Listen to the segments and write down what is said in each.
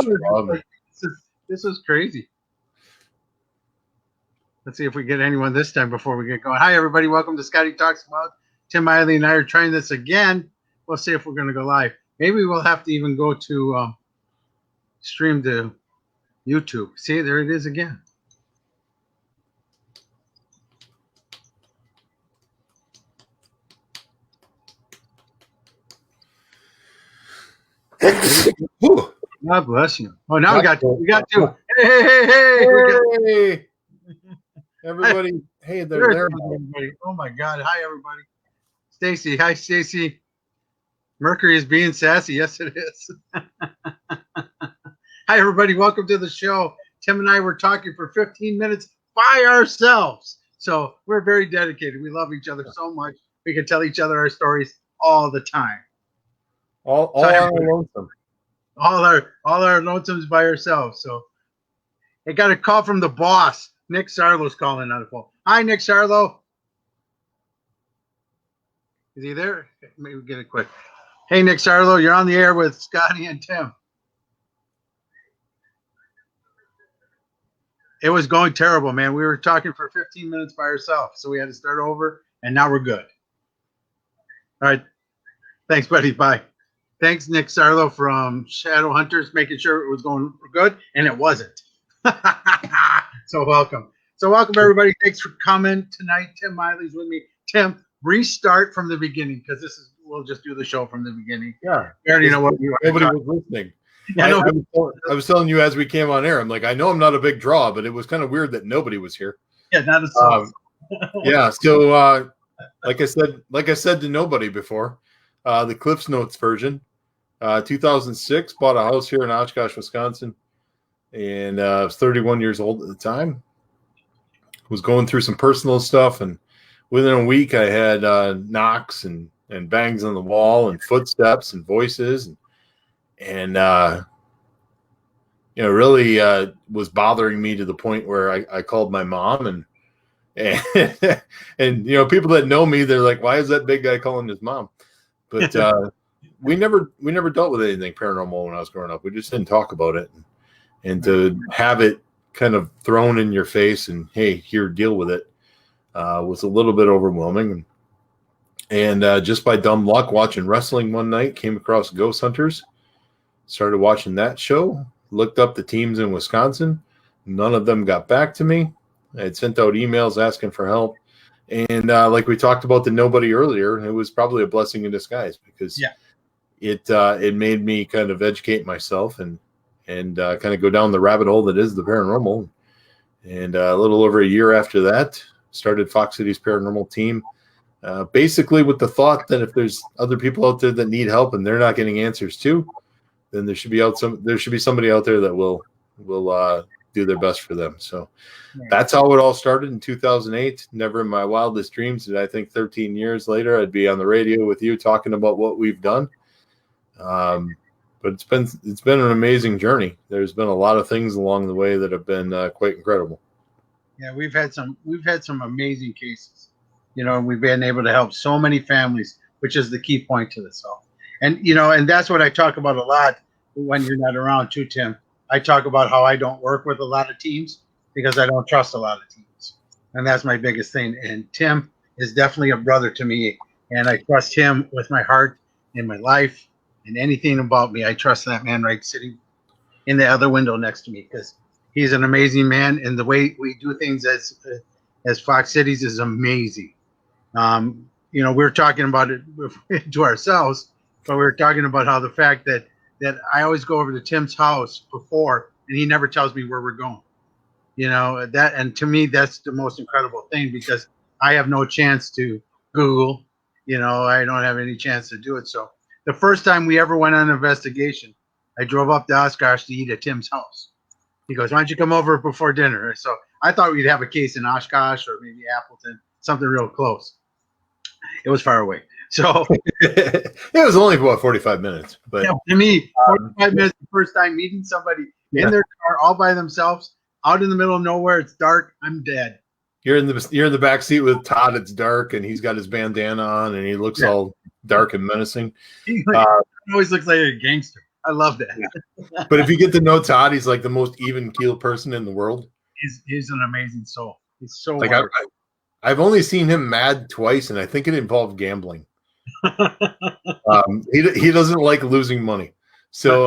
scrub. This is crazy. Let's see if we get anyone this time before we get going. Hi, everybody. Welcome to Scotty Talks About. Tim Maile and I are trying this again. We'll see if we're going to go live. Maybe we'll have to even go to stream to YouTube. See, there it is again. God bless you. Oh, now we got two. Hey. Everybody, hey, they're there. Everybody. Oh my God. Hi, everybody. Stacy. Hi, Stacy. Mercury is being sassy. Yes, it is. Hi, everybody. Welcome to the show. Tim and I were talking for 15 minutes by ourselves. So we're very dedicated. We love each other so much. We can tell each other our stories all the time. All our lonesome. All our lonesomes by ourselves. So I got a call from the boss. Nick Sarlo's calling on the phone. Hi, Nick Sarlo. Is he there? Maybe get it quick. Hey, Nick Sarlo, you're on the air with Scotty and Tim. It was going terrible, man. We were talking for 15 minutes by ourselves, so we had to start over, and now we're good. All right. Thanks, buddy. Bye. Thanks, Nick Sarlo from Shadow Hunters, making sure it was going good, and it wasn't. So welcome. Everybody. Thanks for coming tonight. Tim Maile's with me. Tim, restart from the beginning, because we'll just do the show from the beginning. Yeah. We already know what you Nobody was listening. Yeah, I was telling you as we came on air, I'm like, I know I'm not a big draw, but it was kind of weird that nobody was here. Yeah, not a soul. Yeah, so like I said to nobody before, the Cliffs Notes version, 2006, bought a house here in Oshkosh, Wisconsin, and I was 31 years old at the time. Was going through some personal stuff, and within a week I had knocks and bangs on the wall and footsteps and voices and really was bothering me to the point where I called my mom and people that know me, they're like, why is that big guy calling his mom? But we never dealt with anything paranormal when I was growing up. We just didn't talk about it, and to have it kind of thrown in your face and, hey, here, deal with it, was a little bit overwhelming. And just by dumb luck, watching wrestling one night, came across Ghost Hunters, started watching that show, looked up the teams in Wisconsin. None of them got back to me. I had sent out emails asking for help. And like we talked about the nobody earlier, it was probably a blessing in disguise, because it made me kind of educate myself and kind of go down the rabbit hole that is the paranormal. And a little over a year after that, started Fox Cities Paranormal Team, basically with the thought that if there's other people out there that need help and they're not getting answers to, then there should be somebody out there that will do their best for them. So that's how it all started in 2008. Never in my wildest dreams did I think 13 years later I'd be on the radio with you talking about what we've done. But it's been an amazing journey. There's been a lot of things along the way that have been quite incredible. Yeah, we've had some amazing cases. We've been able to help so many families, which is the key point to this all. And and that's what I talk about a lot when you're not around too, Tim. I talk about how I don't work with a lot of teams because I don't trust a lot of teams, and that's my biggest thing. And Tim is definitely a brother to me, and I trust him with my heart and my life. And anything about me, I trust that man right sitting in the other window next to me, because he's an amazing man, and the way we do things as Fox Cities is amazing. We're talking about it to ourselves, but we were talking about how the fact that I always go over to Tim's house before, and he never tells me where we're going. And to me, that's the most incredible thing, because I have no chance to Google. I don't have any chance to do it. So the first time we ever went on an investigation, I drove up to Oshkosh to eat at Tim's house. He goes, why don't you come over before dinner? So I thought we'd have a case in Oshkosh or maybe Appleton, something real close. It was far away. So it was only about 45 minutes. But to me, 45 minutes the first time meeting somebody in their car all by themselves, out in the middle of nowhere, it's dark, I'm dead. You're in the back seat with Todd. It's dark, and he's got his bandana on, and he looks all dark and menacing. He always looks like a gangster. I love that. Yeah. But if you get to know Todd, he's like the most even keel person in the world. He's an amazing soul. He's so like I've only seen him mad twice, and I think it involved gambling. He doesn't like losing money, so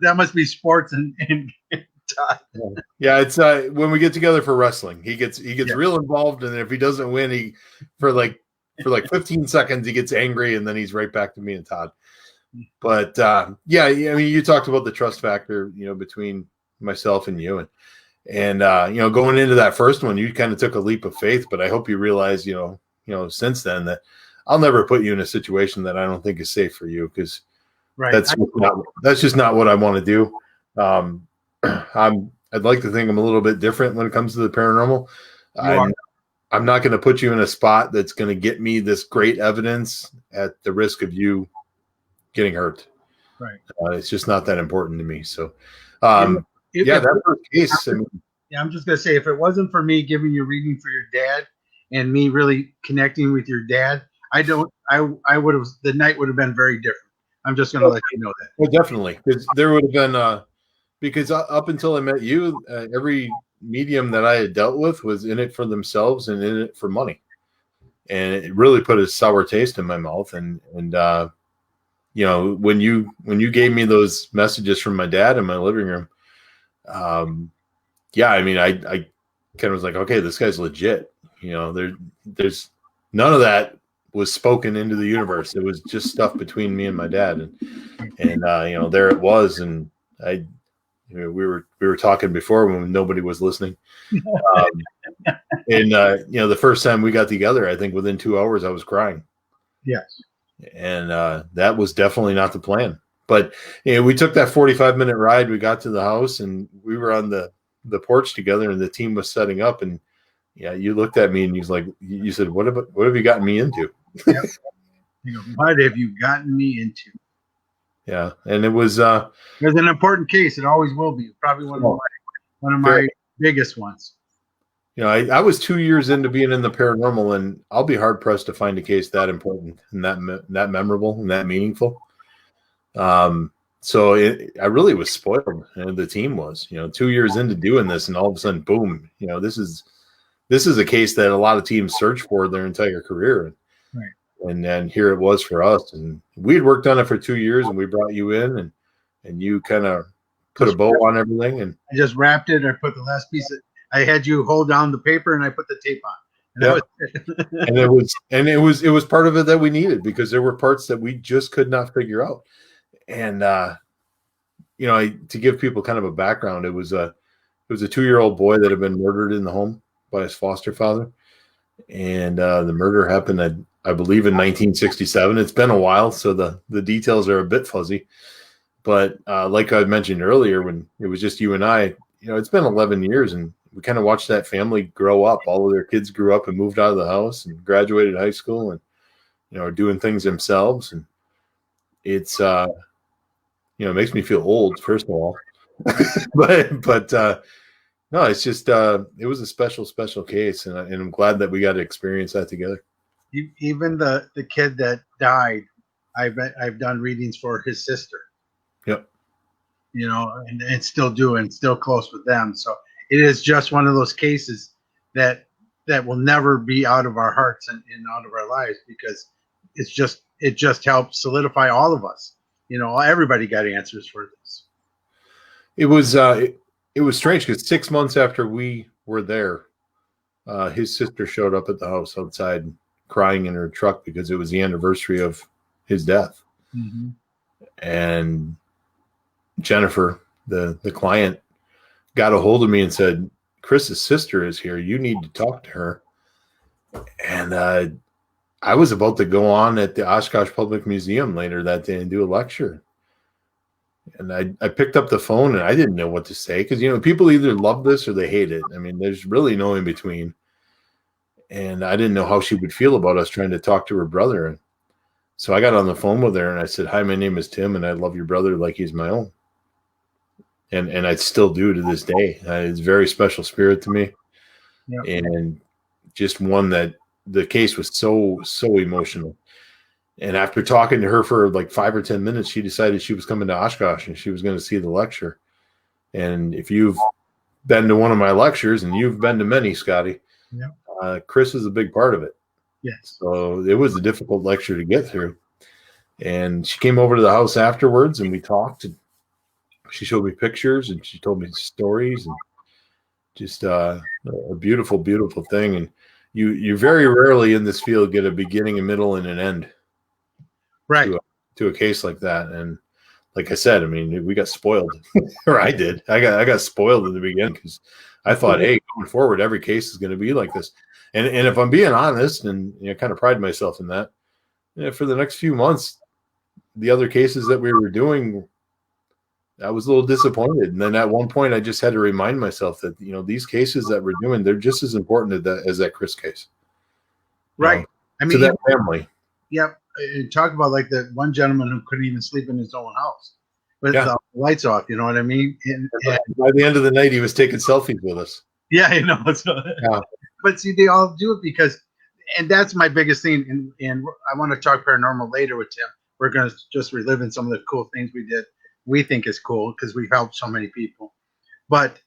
that must be sports and Todd. Yeah, it's when we get together for wrestling, he gets real involved, and if he doesn't win, he for like 15 seconds he gets angry, and then he's right back to me and Todd. But yeah, I mean, you talked about the trust factor, between myself and you, and going into that first one, you kind of took a leap of faith. But I hope you realize, since then, that I'll never put you in a situation that I don't think is safe for you, because that's just not what I want to do. I'd like to think I'm a little bit different when it comes to the paranormal. I'm not going to put you in a spot that's going to get me this great evidence at the risk of you getting hurt. Right. It's just not that important to me. So, that case. I'm just going to say, if it wasn't for me giving you a reading for your dad and me really connecting with your dad, I would have, the night would have been very different. I'm just going to let you know that. Well, definitely, because there would have been, because up until I met you, every medium that I had dealt with was in it for themselves and in it for money. And it really put a sour taste in my mouth. And when you gave me those messages from my dad in my living room, I mean, I kind of was like, okay, this guy's legit. There's none of that was spoken into the universe. It was just stuff between me and my dad. And there it was. And we were talking before when nobody was listening. The first time we got together, I think within 2 hours I was crying. Yes. And that was definitely not the plan. But we took that 45-minute ride. We got to the house, and we were on the porch together, and the team was setting up. And you looked at me and you said, what have you gotten me into? Yep. What have you gotten me into? Yeah, and it was an important case. It always will be. Probably one of my biggest ones. I was 2 years into being in the paranormal, and I'll be hard pressed to find a case that important and that memorable and that meaningful. So I really was spoiled, and the team was. 2 years into doing this, and all of a sudden, boom! This is a case that a lot of teams search for their entire career. Right. And then here it was for us, and we had worked on it for 2 years, and we brought you in, and you kind of put a bow on everything, and I just wrapped it. I put the last piece of. I had you hold down the paper, and I put the tape on. And it was part of it that we needed, because there were parts that we just could not figure out. And to give people kind of a background, it was a 2-year-old boy that had been murdered in the home by his foster father, and the murder happened I believe in 1967. It's been a while, so the details are a bit fuzzy. But like I mentioned earlier, when it was just you and I, it's been 11 years, and we kind of watched that family grow up. All of their kids grew up and moved out of the house and graduated high school, and are doing things themselves. And it's it makes me feel old, first of all. but no, it's just it was a special case, and I'm glad that we got to experience that together. Even the kid that died, I've done readings for his sister. Yep. And still doing, still close with them. So it is just one of those cases that will never be out of our hearts and out of our lives, because it just helps solidify all of us. Everybody got answers for this. It was strange, because 6 months after we were there, his sister showed up at the house outside crying in her truck because it was the anniversary of his death. Mm-hmm. And Jennifer, the client, got a hold of me and said, Chris's sister is here. You need to talk to her. And I was about to go on at the Oshkosh Public Museum later that day and do a lecture. And I picked up the phone, and I didn't know what to say, because, people either love this or they hate it. I mean, there's really no in between. And I didn't know how she would feel about us trying to talk to her brother. And so I got on the phone with her, and I said, hi, my name is Tim, and I love your brother like he's my own. And I still do to this day. It's a very special spirit to me. Yep. And just one that the case was so emotional. And after talking to her for like 5 or 10 minutes, she decided she was coming to Oshkosh and she was going to see the lecture. And if you've been to one of my lectures, and you've been to many, Scotty, Chris is a big part of it. Yes. So it was a difficult lecture to get through. And she came over to the house afterwards and we talked, and she showed me pictures and she told me stories, and just a beautiful, beautiful thing. And you very rarely in this field get a beginning, a middle, and an end, right, to a case like that. And like I said, I mean, we got spoiled, or I did. I got spoiled in the beginning because I thought, hey, going forward, every case is going to be like this. And if I'm being honest, and kind of pride myself in that, for the next few months, the other cases that we were doing, I was a little disappointed. And then at one point, I just had to remind myself that these cases that we're doing, they're just as important as that Chris case. Right. I mean, to that family. Yeah. Talk about like that one gentleman who couldn't even sleep in his own house with the lights off. You know what I mean? And by the end of the night, he was taking selfies with us. Yeah, I know. But see, they all do it because, and that's my biggest thing. And I want to talk paranormal later with Tim. We're going to just reliving some of the cool things we did. We think is cool because we've helped so many people. But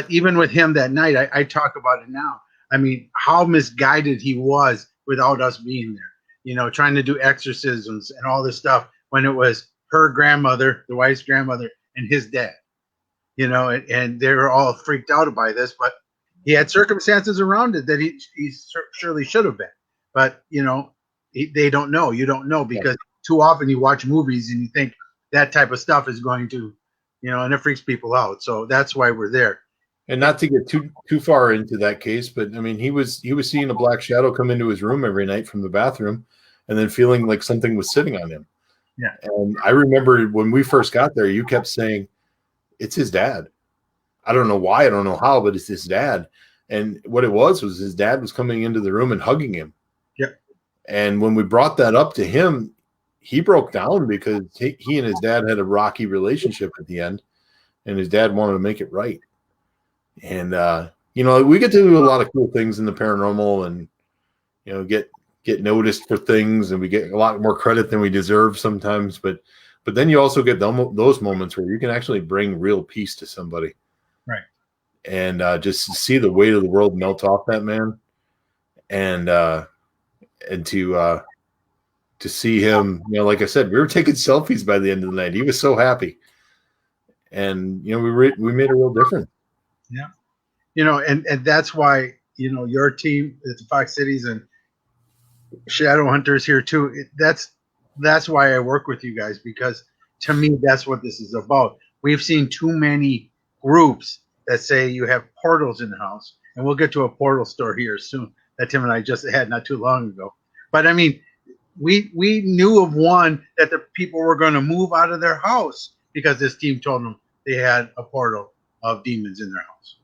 even with him that night, I talk about it now. I mean, how misguided he was without us being there. Trying to do exorcisms and all this stuff when it was her grandmother, the wife's grandmother, and his dad. And they were all freaked out by this, but he had circumstances around it that he surely should have been. But they don't know. You don't know because too often you watch movies and you think that type of stuff is going to, and it freaks people out. So that's why we're there. And not to get too far into that case, but I mean, he was seeing a black shadow come into his room every night from the bathroom, and then feeling like something was sitting on him. Yeah. And I remember when we first got there, you kept saying, "It's his dad." I don't know why, I don't know how, but it's his dad. And what it was his dad was coming into the room and hugging him. Yeah. And when we brought that up to him, he broke down because he and his dad had a rocky relationship at the end, and his dad wanted to make it right. And we get to do a lot of cool things in the paranormal, and get noticed for things, and we get a lot more credit than we deserve sometimes. But then you also get those moments where you can actually bring real peace to somebody, right? And just see the weight of the world melt off that man, and to see him, like I said, we were taking selfies by the end of the night. He was so happy, and we made a real difference. Yeah, and that's why your team at the Fox Cities and Shadow Hunters here too. That's why I work with you guys, because to me that's what this is about. We've seen too many groups that say you have portals in the house, and we'll get to a portal store here soon that Tim and I just had not too long ago. But I mean, we knew of one that the people were going to move out of their house because this team told them they had a portal of demons in their house.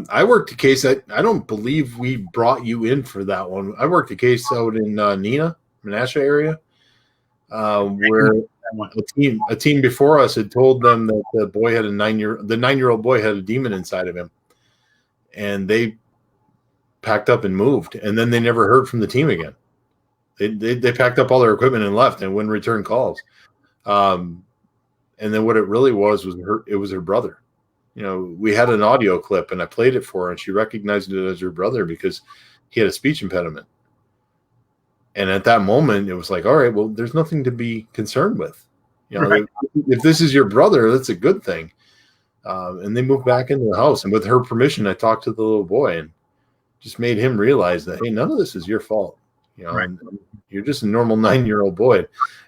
I worked a case that I don't believe we brought you in for that one. I worked a case out in Neenah, Menasha area, where a team before us had told them that the boy had the 9-year-old boy had a demon inside of him, and they packed up and moved, and then they never heard from the team again. They packed up all their equipment and left and wouldn't return calls. And then what it really was her brother. We had an audio clip and I played it for her, and she recognized it as her brother because he had a speech impediment. And at that moment, it was like, all right, well, there's nothing to be concerned with. Right. If this is your brother, that's a good thing. And they moved back into the house. And with her permission, I talked to the little boy and just made him realize that, hey, none of this is your fault. Right. You're just a normal 9-year-old boy.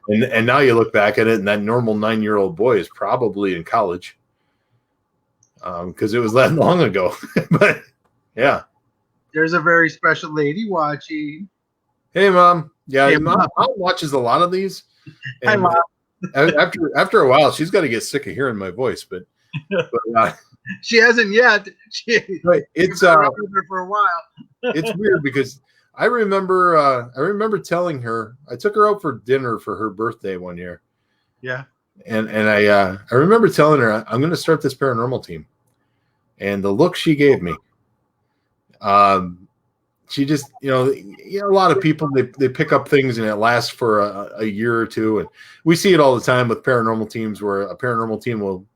And now you look back at it, and that normal 9-year-old boy is probably in college. Because it was that long ago. But yeah. There's a very special lady watching. Hey, Mom. Yeah, hey, Mom watches a lot of these. Hi, Mom. After a while, she's got to get sick of hearing my voice, but she hasn't yet. It's for a while. It's weird because I remember telling her, I took her out for dinner for her birthday one year. Yeah. And I remember telling her, I'm going to start this paranormal team. And the look she gave me, she just, a lot of people, they pick up things and it lasts for a year or two. And we see it all the time with paranormal teams where a paranormal team will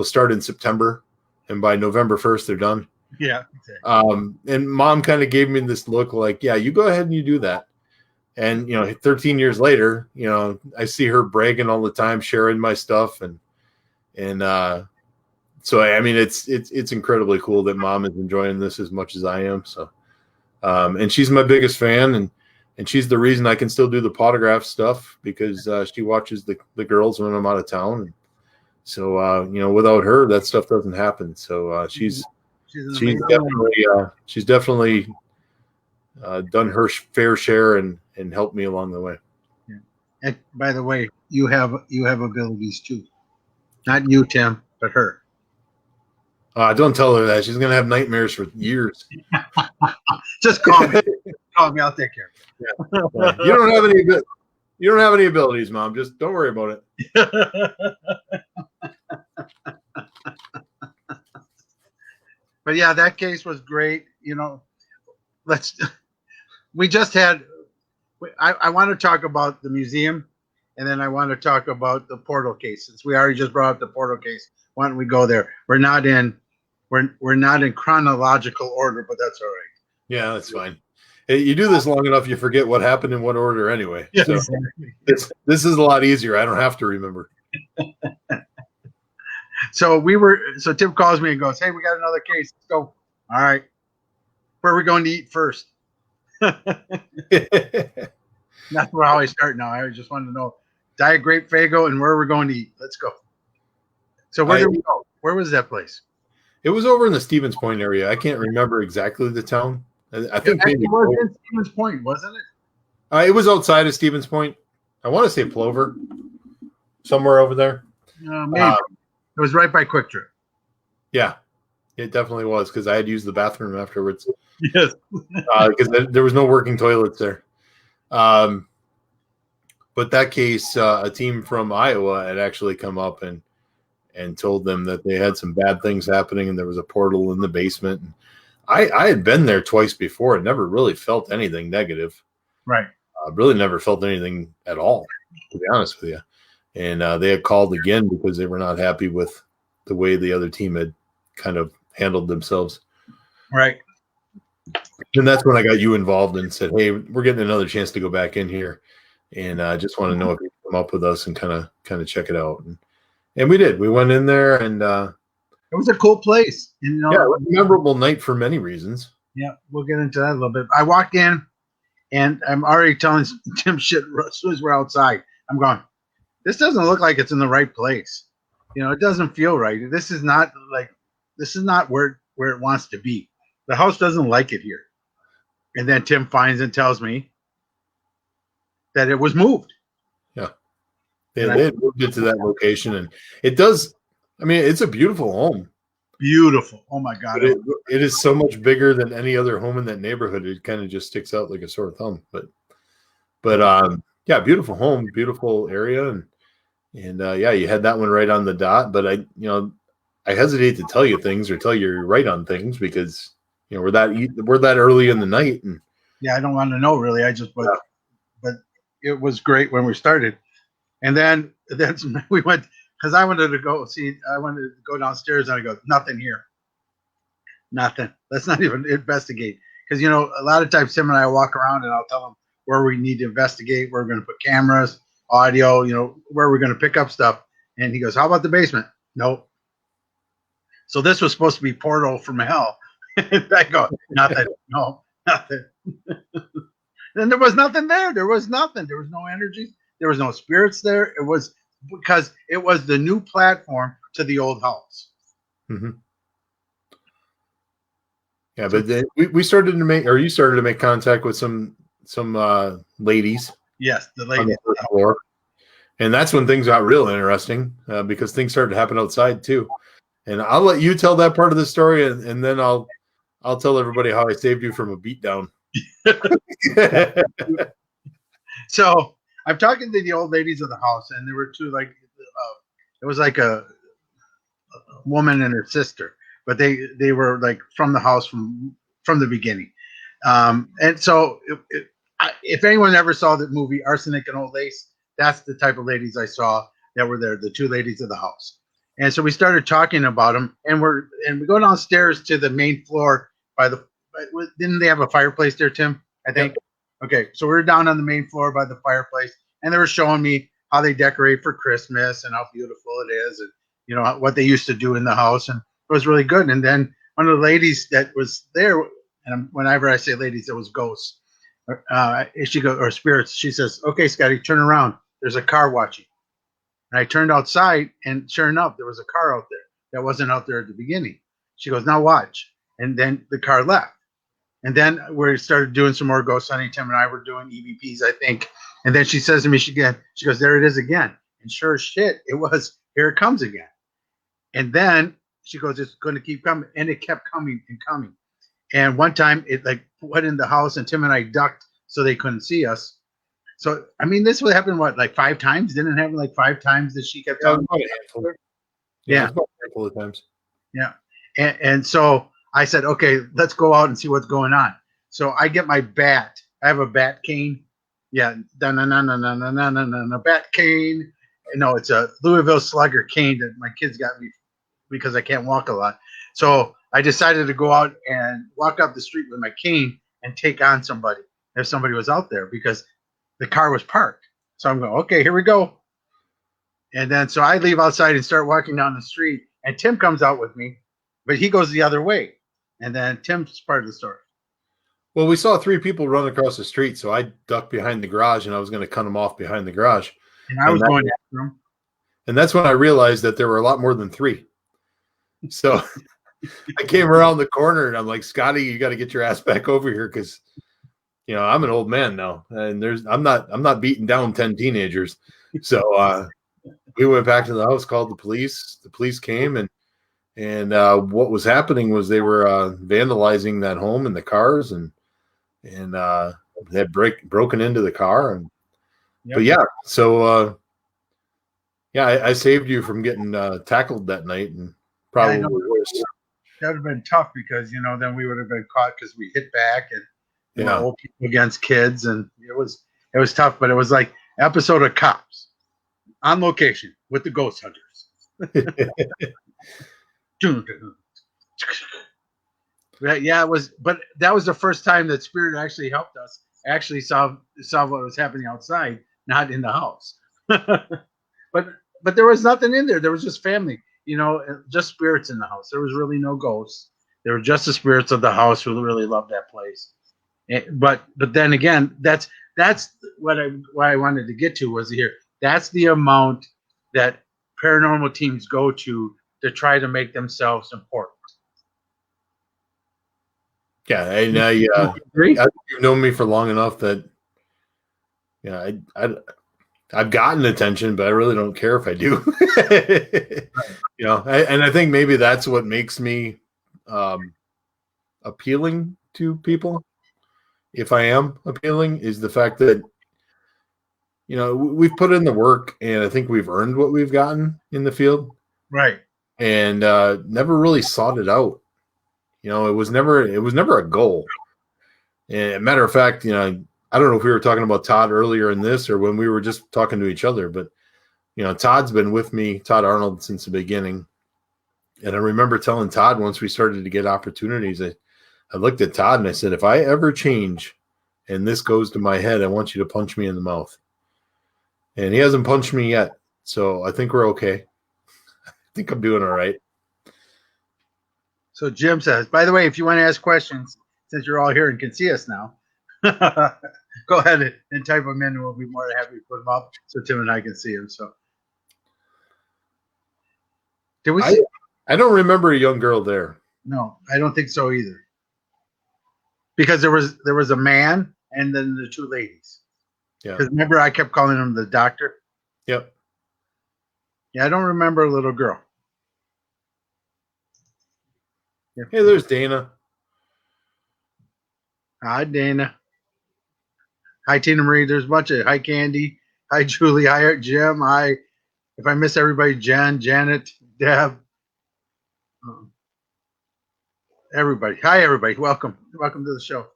start in September and by November 1st, they're done. Yeah. Exactly. And Mom kind of gave me this look like, yeah, you go ahead and you do that. And, 13 years later, I see her bragging all the time, sharing my stuff. And so, I mean, it's incredibly cool that Mom is enjoying this as much as I am. So, and she's my biggest fan, and she's the reason I can still do the photograph stuff because she watches the girls when I'm out of town. And so, without her, that stuff doesn't happen. So she's definitely done her fair share and helped me along the way. Yeah. And by the way, you have abilities too, not you, Tim, but her. Don't tell her that. She's gonna have nightmares for years. Just call me. Call me. I'll take care of it. Yeah. You don't have any abilities, Mom. Just don't worry about it. But yeah, that case was great. We just had. I want to talk about the museum, and then I want to talk about the portal case. Since we already just brought up the portal case, why don't we go there? We're not in chronological order, but that's all right. Yeah, that's fine. Hey, you do this long enough, you forget what happened in what order anyway. Yeah, so exactly. This is a lot easier. I don't have to remember. So Tim calls me and goes, "Hey, we got another case. Let's go." All right. Where are we going to eat first? That's how I start now. I just wanted to know Diet Grape Fago and where we're going to eat. Let's go. So where did we go? Where was that place? It was over in the Stevens Point area. I can't remember exactly the town. I think it was in Stevens Point, wasn't it? It was outside of Stevens Point. I want to say Plover, somewhere over there. Maybe. It was right by Quick Trip. Yeah, it definitely was because I had used the bathroom afterwards. Yes, because there was no working toilets there. But that case, a team from Iowa had actually come up and told them that they had some bad things happening and there was a portal in the basement. And I had been there twice before and never really felt anything negative. Right. Really never felt anything at all, to be honest with you. And they had called again because they were not happy with the way the other team had kind of handled themselves. Right. And that's when I got you involved and said, "Hey, we're getting another chance to go back in here, and I just want to know if you can come up with us and kind of check it out." And we did. We went in there, and it was a cool place. Yeah, it was a memorable night for many reasons. Yeah, we'll get into that a little bit. I walked in, and I'm already telling Tim shit as soon as we're outside. I'm going, this doesn't look like it's in the right place. It doesn't feel right. This is not where it wants to be. The house doesn't like it here. And then Tim finds and tells me that it was moved. Yeah. They moved it to that location, and it does. I mean, it's a beautiful home. Beautiful. Oh my God. It is so much bigger than any other home in that neighborhood. It kind of just sticks out like a sore thumb. But yeah, beautiful home, beautiful area, and yeah, you had that one right on the dot. But I hesitate to tell you things or tell you right on things because we're that early in the night, and yeah, I don't want to know really. But it was great when we started, and then we went because I wanted to go downstairs, and I go, nothing here, nothing. Let's not even investigate because a lot of times Tim and I walk around and I'll tell him where we need to investigate, where we're going to put cameras, audio, where we're going to pick up stuff, and he goes, "How about the basement?" Nope. So this was supposed to be portal from hell. I go, nothing. No, nothing. And there was nothing there. There was nothing. There was no energy. There was no spirits there. It was because it was the new platform to the old house. Mm-hmm. Yeah, but then we started to make, or you started to make contact with some ladies. Yes, the ladies on the first floor. And that's when things got real interesting because things started to happen outside too. And I'll let you tell that part of the story, and then I'll tell everybody how I saved you from a beatdown. So I'm talking to the old ladies of the house, and there were two, it was like a woman and her sister, but they were like from the house from the beginning. And so if anyone ever saw that movie Arsenic and Old Lace, that's the type of ladies I saw that were there, the two ladies of the house. And so we started talking about them, and we go downstairs to the main floor by the. Didn't they have a fireplace there, Tim? I think. Yep. Okay, so we were down on the main floor by the fireplace, and they were showing me how they decorate for Christmas and how beautiful it is, and you know what they used to do in the house, and it was really good. And then one of the ladies that was there, and whenever I say ladies, it was ghosts. She goes, or spirits. She says, "Okay, Scotty, turn around. There's a car watching." And I turned outside, and sure enough, there was a car out there that wasn't out there at the beginning. She goes, "Now watch." And then the car left. And then we started doing some more ghost hunting. Tim and I were doing EVPs, I think. And then she says to me, she goes, "There it is again." And sure as shit, it was, here it comes again. And then she goes, "It's going to keep coming." And it kept coming and coming. And one time it like went in the house, and Tim and I ducked so they couldn't see us. So, I mean, this would happen, what, like 5 times? Didn't it happen like 5 times that she kept talking? Yeah. About a handful of times. Yeah. And so I said, "Okay, let's go out and see what's going on." So I get my bat. I have a bat cane. Yeah. A bat cane. No, it's a Louisville Slugger cane that my kids got me because I can't walk a lot. So I decided to go out and walk up the street with my cane and take on somebody if somebody was out there, because the car was parked. So I'm going, okay, here we go. And then so I leave outside and start walking down the street, and Tim comes out with me, but he goes the other way. And then Tim's part of the story. Well, we saw 3 people run across the street, so I ducked behind the garage, and I was going to cut them off behind the garage. And I was going after them. And that's when I realized that there were a lot more than 3. So I came around the corner, and I'm like, "Scotty, you got to get your ass back over here, because you know I'm an old man now, and I'm not beating down 10 teenagers." So we went back to the house, called the police. The police came, and what was happening was they were vandalizing that home and the cars, and they had broken into the car, and yep. But yeah, so yeah, I saved you from getting tackled that night, and probably worse. That would have been tough, because you know then we would have been caught because we hit back, and you know, old people against kids, and it was tough. But it was like episode of Cops on location with the ghost hunters. Yeah, it was. But that was the first time that Spirit actually helped us. Actually saw what was happening outside, not in the house. But there was nothing in there. There was just family. You know, just spirits in the house. There was really no ghosts. There were just the spirits of the house who really loved that place. But then again, that's what I wanted to get to was here. That's the amount that paranormal teams go to try to make themselves important. Yeah, and you've known me for long enough that I've gotten attention, but I really don't care if I do. You know, and I think maybe that's what makes me appealing to people. If I am appealing, is the fact that, you know, we've put in the work, and I think we've earned what we've gotten in the field. Right. And never really sought it out. You know, it was never a goal. And matter of fact, you know, I don't know if we were talking about Todd earlier in this or when we were just talking to each other, but you know, Todd's been with me, Todd Arnold, since the beginning. And I remember telling Todd once we started to get opportunities, I looked at Todd and I said, "If I ever change and this goes to my head, I want you to punch me in the mouth." And he hasn't punched me yet. So I think we're okay. I think I'm doing all right. So Jim says, by the way, if you want to ask questions, since you're all here and can see us now, go ahead and type them in, and we'll be more than happy to put them up so Tim and I can see them. So, did we? I don't remember a young girl there. No, I don't think so either. Because there was a man and then the 2 ladies. Yeah. Because remember, I kept calling him the doctor. Yep. Yeah, I don't remember a little girl. Hey, there's Dana. Hi, Dana. Hi, Tina Marie. There's a bunch of hi, Candy. Hi, Julie. Hi, Jim. Hi. If I miss everybody, Jen, Janet, Deb. Everybody. Hi, everybody. Welcome to the show.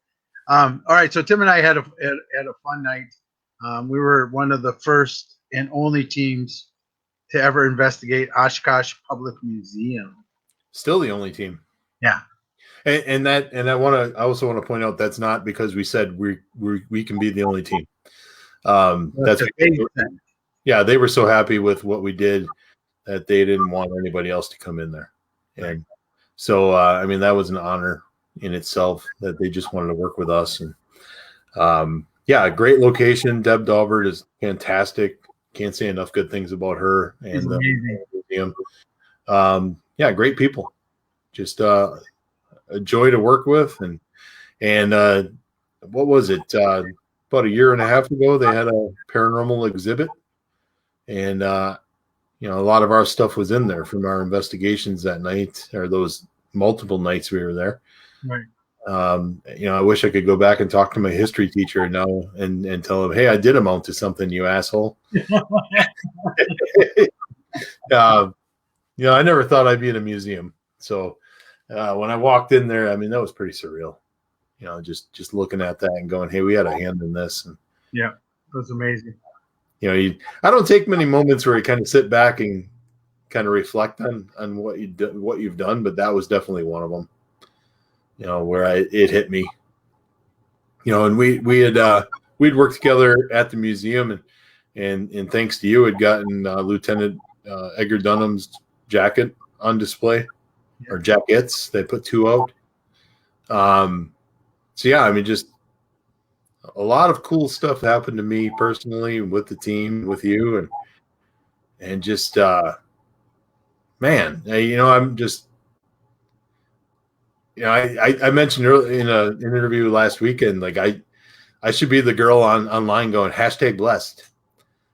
All right, so Tim and I had a fun night. We were one of the first and only teams to ever investigate Oshkosh Public Museum. Still the only team. Yeah. And I also want to point out that's not because we said we can be the only team. That's yeah, they were so happy with what we did that they didn't want anybody else to come in there. And so I mean, that was an honor in itself that they just wanted to work with us. And yeah, great location. Deb Daubert is fantastic. Can't say enough good things about her and the museum. Yeah, great people. Just a joy to work with. And what was it? About a year and a half ago, they had a paranormal exhibit. And, you know, a lot of our stuff was in there from our investigations that night, or those multiple nights we were there. Right. You know, I wish I could go back and talk to my history teacher now and tell him, hey, I did amount to something, you asshole. You know, I never thought I'd be in a museum. So when I walked in there, I mean, that was pretty surreal. You know, just looking at that and going, hey, we had a hand in this. And, yeah, it was amazing. You know, I don't take many moments where you kind of sit back and kind of reflect on what you've done, but that was definitely one of them. You know, where it hit me. You know, and we'd worked together at the museum, and thanks to you, had gotten Lieutenant Edgar Dunham's jacket on display, or jackets. They put 2 out. So yeah, I mean, just a lot of cool stuff happened to me personally with the team, with you, and just man, you know, I'm just, you know, I mentioned earlier in an interview last weekend, like I should be the girl online going #blessed,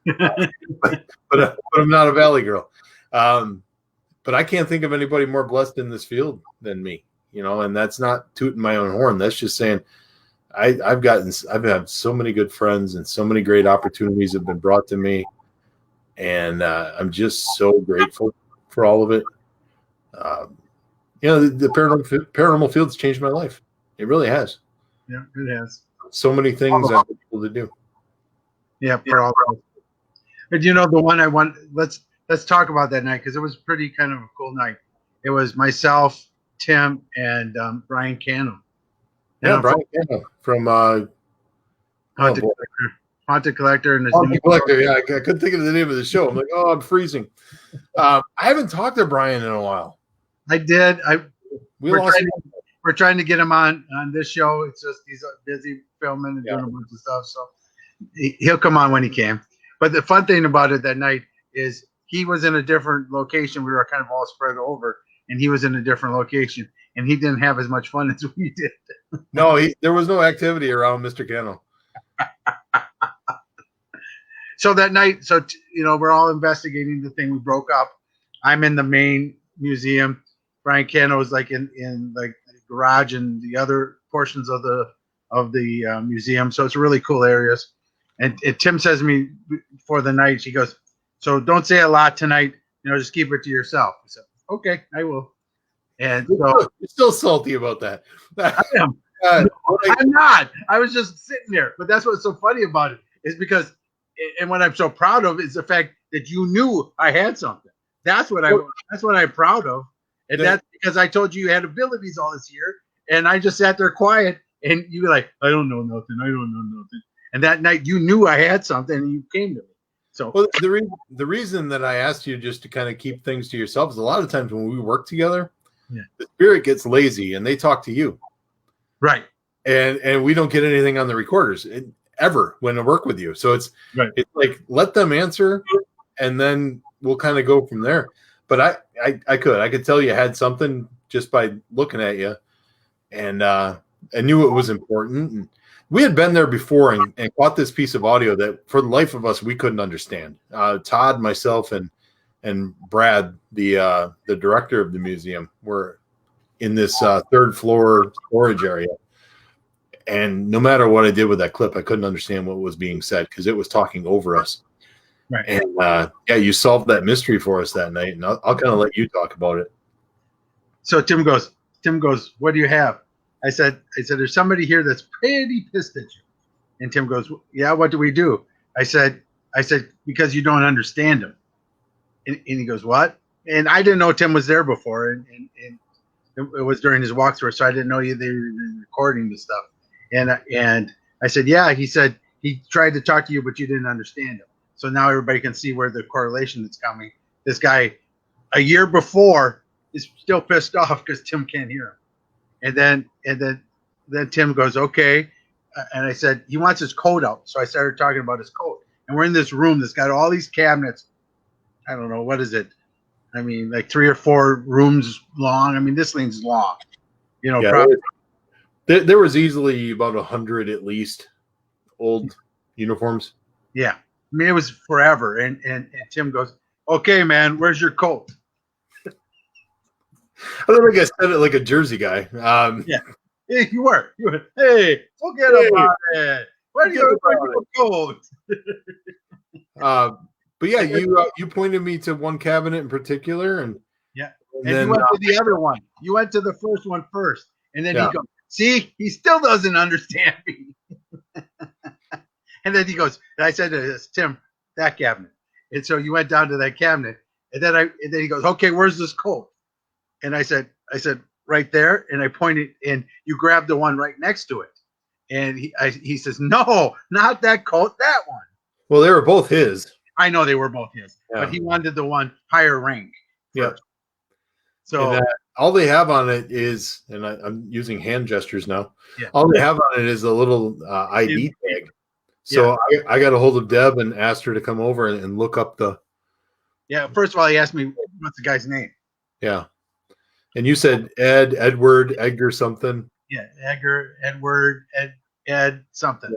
but I'm not a Valley girl. But I can't think of anybody more blessed in this field than me, you know, and that's not tooting my own horn. That's just saying I've had so many good friends, and so many great opportunities have been brought to me. And I'm just so grateful for all of it. You know, the paranormal field's changed my life. It really has. Yeah, it has. So many things I've been able to do. Yeah, for all. But you know, the one I want, let's talk about that night, because it was pretty kind of a cool night. It was myself, Tim, and Brian Cano. Yeah, Brian Cano from Haunted Collector. And Haunted Collector. Yeah, I couldn't think of the name of the show. I'm like, oh, I'm freezing. I haven't talked to Brian in a while. I did. We're trying to get him on this show. It's just he's busy filming and doing a bunch of stuff. So he'll come on when he can. But the fun thing about it that night is he was in a different location. We were kind of all spread over, and he was in a different location, and he didn't have as much fun as we did. No, there was no activity around Mr. Cano. So that night, you know, we're all investigating the thing. We broke up. I'm in the main museum. Brian Cano was like in like the garage and the other portions of the museum. So it's really cool areas. And Tim says to me before the night, she goes, so don't say a lot tonight, you know, just keep it to yourself. I said, okay, I will. And so you're still salty about that. I am. I'm not. I was just sitting there. But that's what's so funny about it, is because, and what I'm so proud of is the fact that you knew I had something. That's what I'm proud of. And that's because I told you had abilities all this year, and I just sat there quiet, and you were like, I don't know nothing. And that night you knew I had something, and you came to me. So well, the reason that I asked you just to kind of keep things to yourself is a lot of times when we work together, the spirit gets lazy and they talk to you. Right. And we don't get anything on the recorders ever when I work with you. So it's like, let them answer, and then we'll kind of go from there. But I could tell you had something just by looking at you, and I knew it was important. And we had been there before and caught this piece of audio that for the life of us, we couldn't understand. Todd, myself, and Brad, the director of the museum, were in this third floor storage area. And no matter what I did with that clip, I couldn't understand what was being said because it was talking over us. Right. And you solved that mystery for us that night, and I'll kind of let you talk about it. So Tim goes, what do you have? I said, there's somebody here that's pretty pissed at you. And Tim goes, yeah, what do we do? I said, because you don't understand him. And he goes, what? And I didn't know Tim was there before. And it was during his walkthrough, so I didn't know they were recording the stuff. And I said, yeah. He said he tried to talk to you, but you didn't understand him. So now everybody can see where the correlation is coming. This guy, a year before, is still pissed off because Tim can't hear him. And then Tim goes, okay. And I said, he wants his coat out. So I started talking about his coat. And we're in this room that's got all these cabinets. I don't know, what is it? I mean, like 3 or 4 rooms long. I mean, this thing's long. You know, probably. There was easily about 100 at least old uniforms. Yeah. I mean, it was forever. And Tim goes, okay, man, where's your coat? I don't think I said it like a Jersey guy. Yeah. Hey, you were. Hey, forget about it. Where do you have your coat? But yeah, you pointed me to one cabinet in particular, and then, you went to the other one. You went to the first one first, and then he goes, "See, he still doesn't understand me." And then he goes, and I said to Tim, that cabinet. And so you went down to that cabinet, and then he goes, "Okay, where's this coat?" And I said, right there, and I pointed, and you grabbed the one right next to it, and he says, "No, not that coat, that one." Well, they were both his. I know they were both his, but he wanted the one higher rank. Yeah. So all they have on it is, and I'm using hand gestures now. Yeah. All they have on it is a little ID tag. So I got a hold of Deb and asked her to come over and look up the. Yeah. First of all, he asked me what's the guy's name. Yeah. And you said Edward, Edgar something. Yeah, Edgar, Edward, Ed something.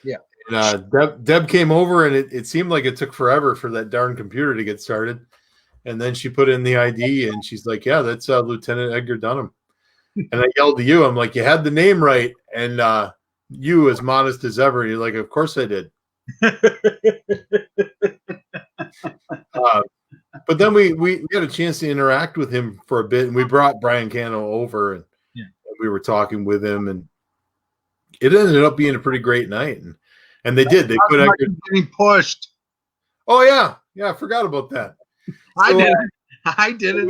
Yeah. And Deb came over, and it seemed like it took forever for that darn computer to get started. And then she put in the ID, and she's like, "Yeah, that's Lieutenant Edgar Dunham." And I yelled to you, "I'm like, you had the name right." And you, as modest as ever, you're like, "Of course I did." But then we got a chance to interact with him for a bit, and we brought Brian Cano over, and we were talking with him, and it ended up being a pretty great night. And they did. They put Edgar getting pushed. Oh yeah, I forgot about that. I did it.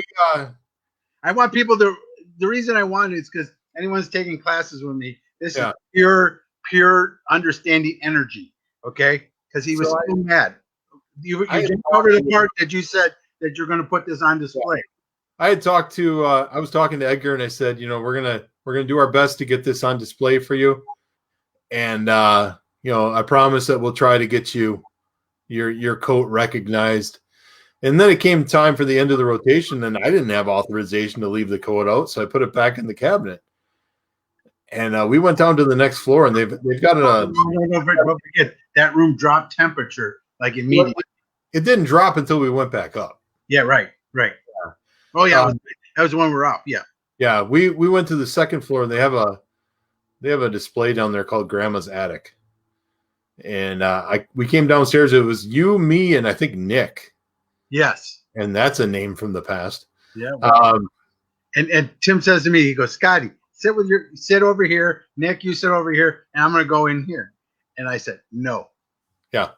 I want people to. The reason I want it is because anyone's taking classes with me. This is pure understanding energy. Okay, because he was so mad. You jumped over the part that you said that you're going to put this on display. I had talked to. I was talking to Edgar, and I said, we're gonna do our best to get this on display for you, and I promise that we'll try to get you your coat recognized. And then it came time for the end of the rotation, and I didn't have authorization to leave the coat out, so I put it back in the cabinet. And we went down to the next floor, and they've got a. Don't forget that room dropped temperature like immediately. It didn't drop until we went back up. Yeah, right. Yeah. Oh yeah, that was the one we're up. Yeah. Yeah, we went to the second floor, and they have a display down there called Grandma's Attic. And we came downstairs. It was you, me, and I think Nick. Yes. And that's a name from the past. Yeah. Well, and Tim says to me, he goes, "Scotty, sit over here. Nick, you sit over here, and I'm going to go in here." And I said, "No." Yeah.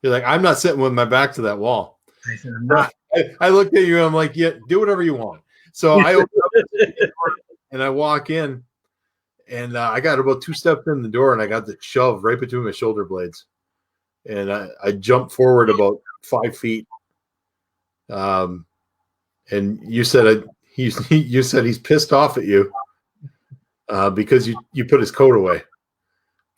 You're like, "I'm not sitting with my back to that wall." I said, "I'm not." I looked at you, and I'm like, "Yeah, do whatever you want." So I open up the door, and I walk in, and I got about 2 steps in the door, and I got the shove right between my shoulder blades. And I jumped forward about 5 feet. And you said you said he's pissed off at you because you put his coat away.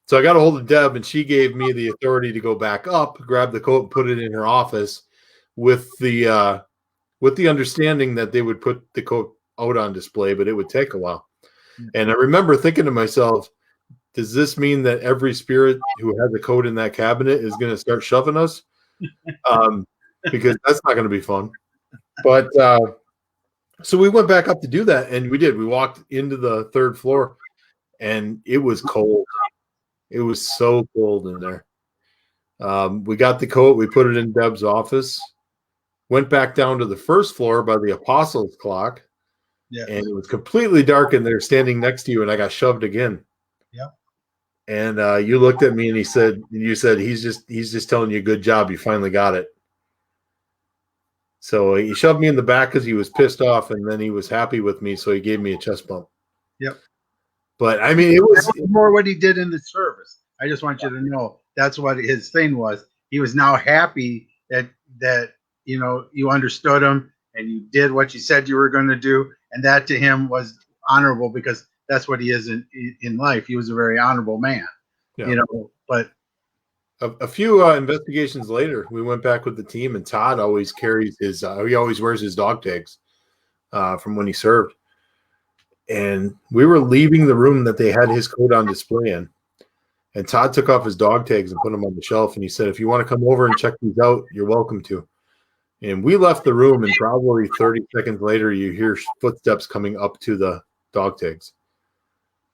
So I got a hold of Deb, and she gave me the authority to go back up, grab the coat, and put it in her office with the understanding that they would put the coat out on display, but it would take a while. And I remember thinking to myself, does this mean that every spirit who has a coat in that cabinet is going to start shoving us? Because that's not going to be fun. But so we went back up to do that, and we did. We walked into the 3rd floor, and it was cold. It was so cold in there. We got the coat. We put it in Deb's office. Went back down to the 1st floor by the Apostles' clock. Yeah. And it was completely dark, and they're standing next to you, and I got shoved again. Yeah. And you looked at me, and you said, he's just telling you, good job, you finally got it. So he shoved me in the back because he was pissed off, and then he was happy with me, so he gave me a chest bump. Yep. But I mean, it was more what he did in the service. I just want you to know that's what his thing was. He was now happy that you understood him and you did what you said you were going to do, and that to him was honorable because that's what he is in life. He was a very honorable man. Yeah. But a few investigations later, we went back with the team, and Todd always carries his he always wears his dog tags from when he served. And we were leaving the room that they had his coat on display in, and Todd took off his dog tags and put them on the shelf, and he said, if you want to come over and check these out, you're welcome to. And we left the room, and probably 30 seconds later, you hear footsteps coming up to the dog tags.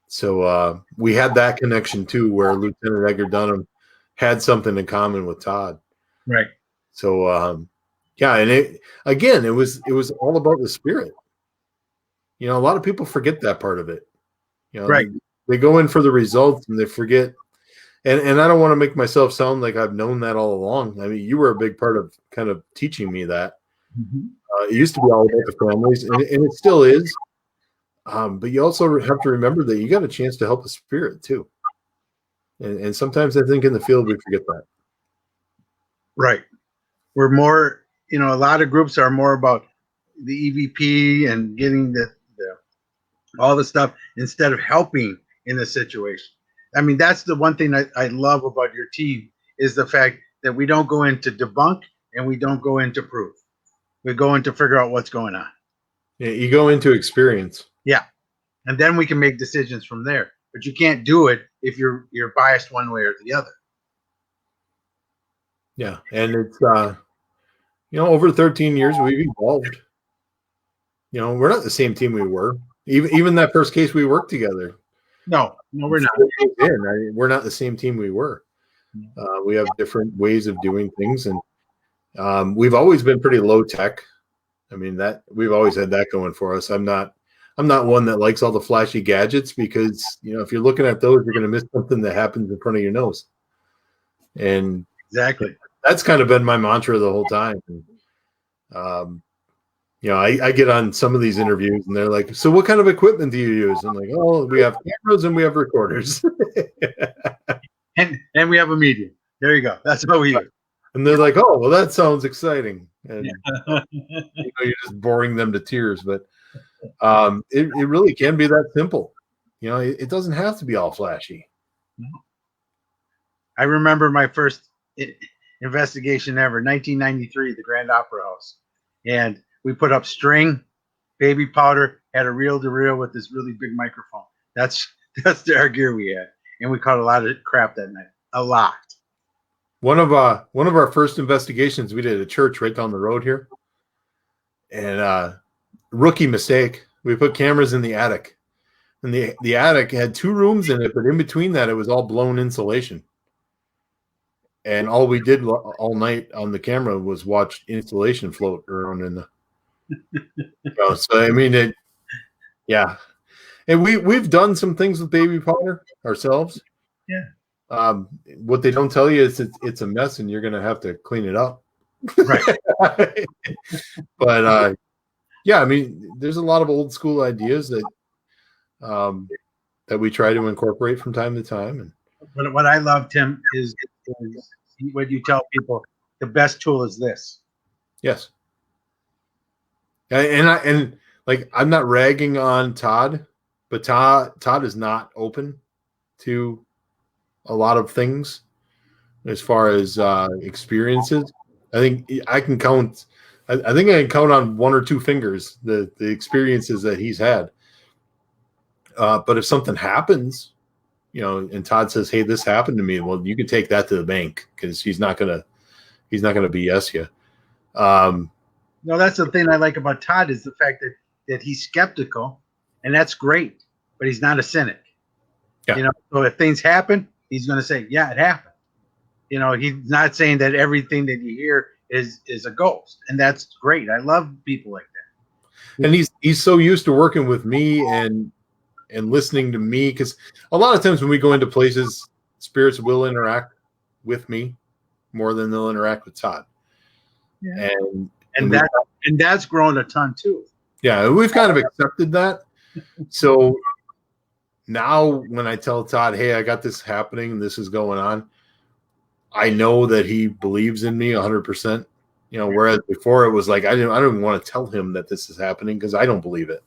So we had that connection too, where Lieutenant Edgar Dunham had something in common with Todd. Right. So yeah, and it was all about the spirit. A lot of people forget that part of it. Right. They go in for the results and they forget. And I don't want to make myself sound like I've known that all along. I mean, you were a big part of kind of teaching me that. Mm-hmm. It used to be all about the families, and it still is. But you also have to remember that you got a chance to help the spirit too. And sometimes I think in the field we forget that. Right. We're more, a lot of groups are more about the EVP and getting all the stuff instead of helping in the situation. I mean, that's the one thing I love about your team is the fact that we don't go into debunk and we don't go into proof. We go in to figure out what's going on. Yeah, you go into experience. Yeah. And then we can make decisions from there. But you can't do it if you're biased one way or the other. Yeah. And it's over 13 years we've evolved. We're not the same team we were. Even that first case we worked together. No, we're not. We're not the same team we were. We have different ways of doing things, and we've always been pretty low tech. I mean, that we've always had that going for us. I'm not one that likes all the flashy gadgets because if you're looking at those, you're going to miss something that happens in front of your nose. And exactly, that's kind of been my mantra the whole time. And, I get on some of these interviews and they're like, so what kind of equipment do you use? I'm like, oh, we have cameras and we have recorders. and we have a medium. There you go. That's what we use. And they're like, oh, well, that sounds exciting. And you're just boring them to tears. But it really can be that simple. It doesn't have to be all flashy. I remember my first investigation ever, 1993, the Grand Opera House. And we put up string, baby powder, had a reel-to-reel with this really big microphone. That's our gear we had. And we caught a lot of crap that night. A lot. One of our first investigations we did at a church right down the road here. And rookie mistake. We put cameras in the attic. And the attic had 2 rooms in it, but in between that, it was all blown insulation. And all we did all night on the camera was watch insulation float around in the. So I mean, yeah. And we've done some things with baby powder ourselves. Yeah. What they don't tell you is it's a mess, and you're going to have to clean it up. Right. But yeah, I mean, there's a lot of old school ideas that we try to incorporate from time to time. And what I love, Tim, is what you tell people. The best tool is this. Yes. And I'm not ragging on Todd, but Todd is not open to a lot of things as far as experiences. I think I can count. I think I can count on 1 or 2 fingers the experiences that he's had. But if something happens, and Todd says, "Hey, this happened to me," well, you can take that to the bank because he's not gonna BS you. No, that's the thing I like about Todd is the fact that he's skeptical, and that's great, but he's not a cynic. Yeah. So if things happen, he's going to say, "Yeah, it happened." He's not saying that everything that you hear is a ghost, and that's great. I love people like that. And he's so used to working with me and listening to me, because a lot of times when we go into places, spirits will interact with me more than they'll interact with Todd. Yeah. And that's grown a ton too. Yeah, we've kind of accepted that. So now when I tell Todd, hey, I got this happening and this is going on, I know that he believes in me 100%. You know, whereas before it was like I don't even want to tell him that this is happening because I don't believe it.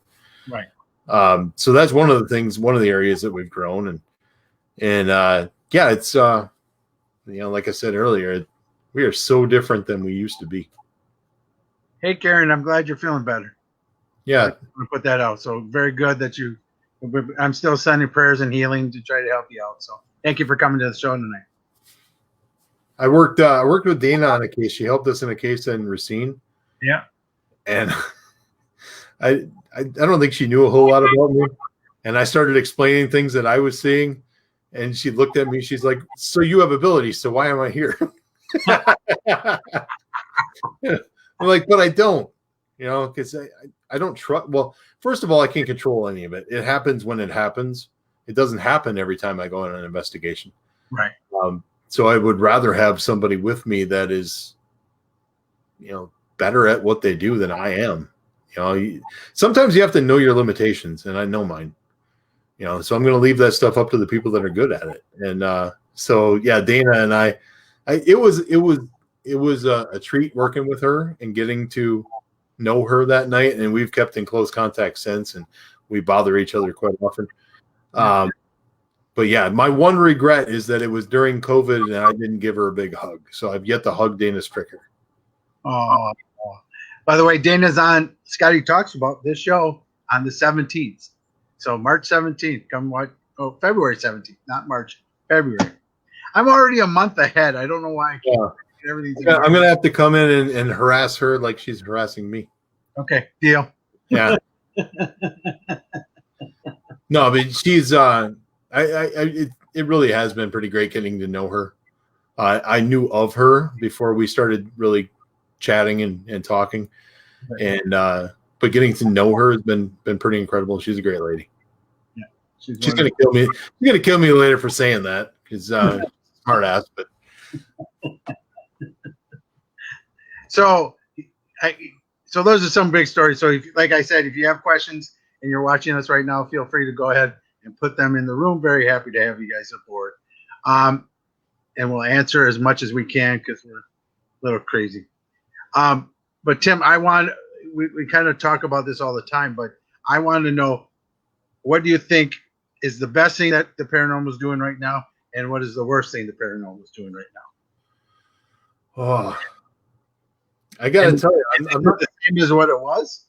Right. So that's one of the things, one of the areas that we've grown, and yeah, it's you know, like I said earlier, we are so different than we used to be. Hey, Karen, I'm glad you're feeling better. Yeah, I'm gonna put that out. So very good that I'm still sending prayers and healing to try to help you out. So thank you for coming to the show tonight. I worked with Dana on a case. She helped us in a case in Racine. Yeah. And I don't think she knew a whole lot about me. And I started explaining things that I was seeing. And she looked at me. She's like, so you have abilities. So why am I here? I'm like, but I don't, you know, because I don't trust. Well, first of all, I can't control any of it. It happens when it happens. It doesn't happen every time I go on an investigation. Right. So I would rather have somebody with me that is, you know, better at what they do than I am. You know, sometimes you have to know your limitations, and I know mine. You know, so I'm going to leave that stuff up to the people that are good at it. And so, yeah, Dana and it was a treat working with her and getting to know her that night. And we've kept in close contact since, and we bother each other quite often. But yeah, my one regret is that it was during COVID and I didn't give her a big hug. So I've yet to hug Dana Stricker. Oh, by the way, Dana's on Scotty Talks About this show on the 17th. So March 17th, come what? Oh, February 17th, not March, February. I'm already a month ahead. I don't know why I can't. Everything's I'm going to have to come in and harass her like she's harassing me. Okay, deal. Yeah. No, but she's it really has been pretty great getting to know her. I knew of her before we started really chatting and talking, and but getting to know her has been pretty incredible. She's a great lady. Yeah, she's gonna kill me. She's gonna kill me later for saying that because smart ass. But so those are some big stories. So like I said, if you have questions and you're watching us right now, feel free to go ahead and put them in the room. Very happy to have you guys aboard. And we'll answer as much as we can because we're a little crazy. But Tim, we kind of talk about this all the time, but I want to know, what do you think is the best thing that the paranormal is doing right now? And what is the worst thing the paranormal is doing right now? Oh, I got to tell you, I'm not the same as what it was.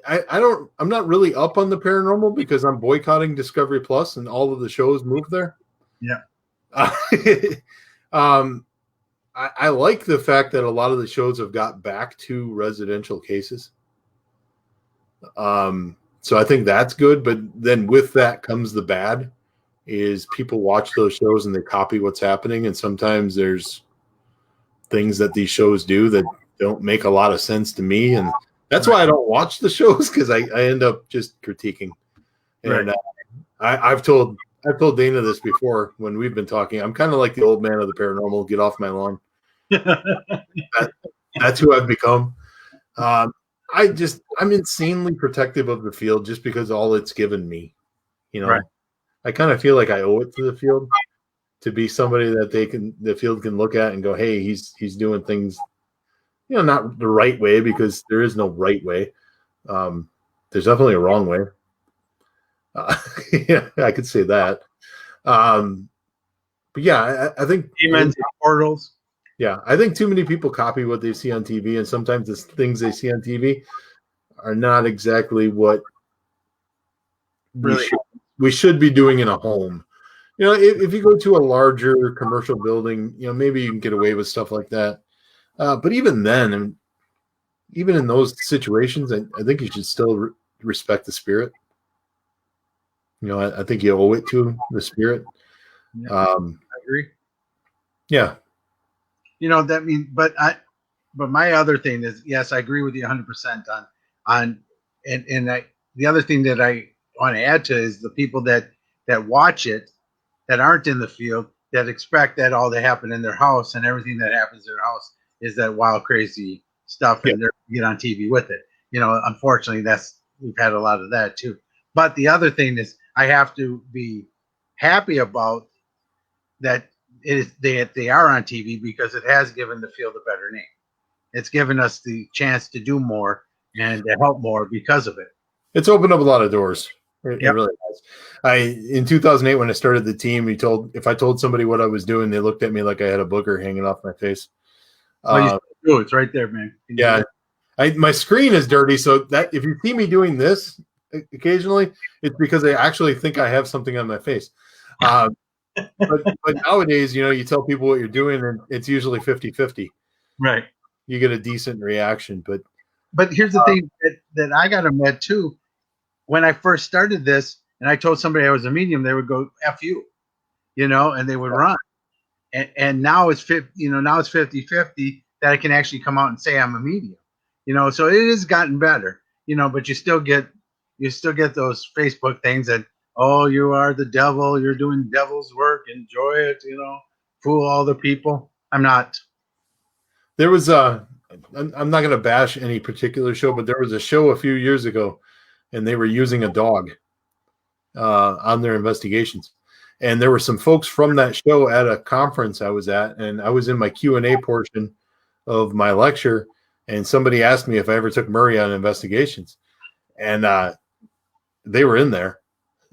I'm not really up on the paranormal because I'm boycotting Discovery Plus and all of the shows moved there. Yeah. I like the fact that a lot of the shows have got back to residential cases. So I think that's good. But then with that comes the bad, is people watch those shows and they copy what's happening. And sometimes there's things that these shows do that don't make a lot of sense to me. And that's why I don't watch the shows, because I end up just critiquing. And I've told Dana this before when we've been talking. I'm kind of like the old man of the paranormal. Get off my lawn. That's who I've become. I'm insanely protective of the field just because all it's given me. You know, I kind of feel like I owe it to the field to be somebody that the field can look at and go, hey, he's doing things, you know, not the right way, because there is no right way. There's definitely a wrong way. Yeah, I could say that. But yeah, I think demons and portals. Yeah, I think too many people copy what they see on TV, and sometimes the things they see on TV are not exactly what we should be doing in a home. You know, if you go to a larger commercial building, you know, maybe you can get away with stuff like that. But even then, and even in those situations, I think you should still respect the spirit. You know, I think you owe it to the spirit. Yeah, I agree. Yeah. You know, that means, but my other thing is, yes, I agree with you 100% on, the other thing that I want to add to is the people that watch it, that aren't in the field, that expect that all that happen in their house and everything that happens in their house is that wild, crazy stuff, and they get on TV with it. Unfortunately, we've had a lot of that too. But the other thing is, I have to be happy about that they are on TV, because it has given the field a better name. It's given us the chance to do more and to help more because of it. It's opened up a lot of doors. It Yep. really has. In 2008, when I started the team, if I told somebody what I was doing, they looked at me like I had a booger hanging off my face. Well, it's right there, man. Yeah. My screen is dirty, so that if you see me doing this occasionally, it's because I actually think I have something on my face. But nowadays, you tell people what you're doing, and it's usually 50-50. Right. You get a decent reaction. But here's the thing that I got to admit too. When I first started this, and I told somebody I was a medium, they would go "F you," and they would run. And now it's 50-50 that I can actually come out and say I'm a medium. So it has gotten better. But you still get those Facebook things that, oh, you are the devil, you're doing devil's work, enjoy it, fool all the people. I'm not. There was I'm not going to bash any particular show, but there was a show a few years ago, and they were using a dog on their investigations. And there were some folks from that show at a conference I was at, and I was in my Q&A portion of my lecture, and somebody asked me if I ever took Murray on investigations. And they were in there.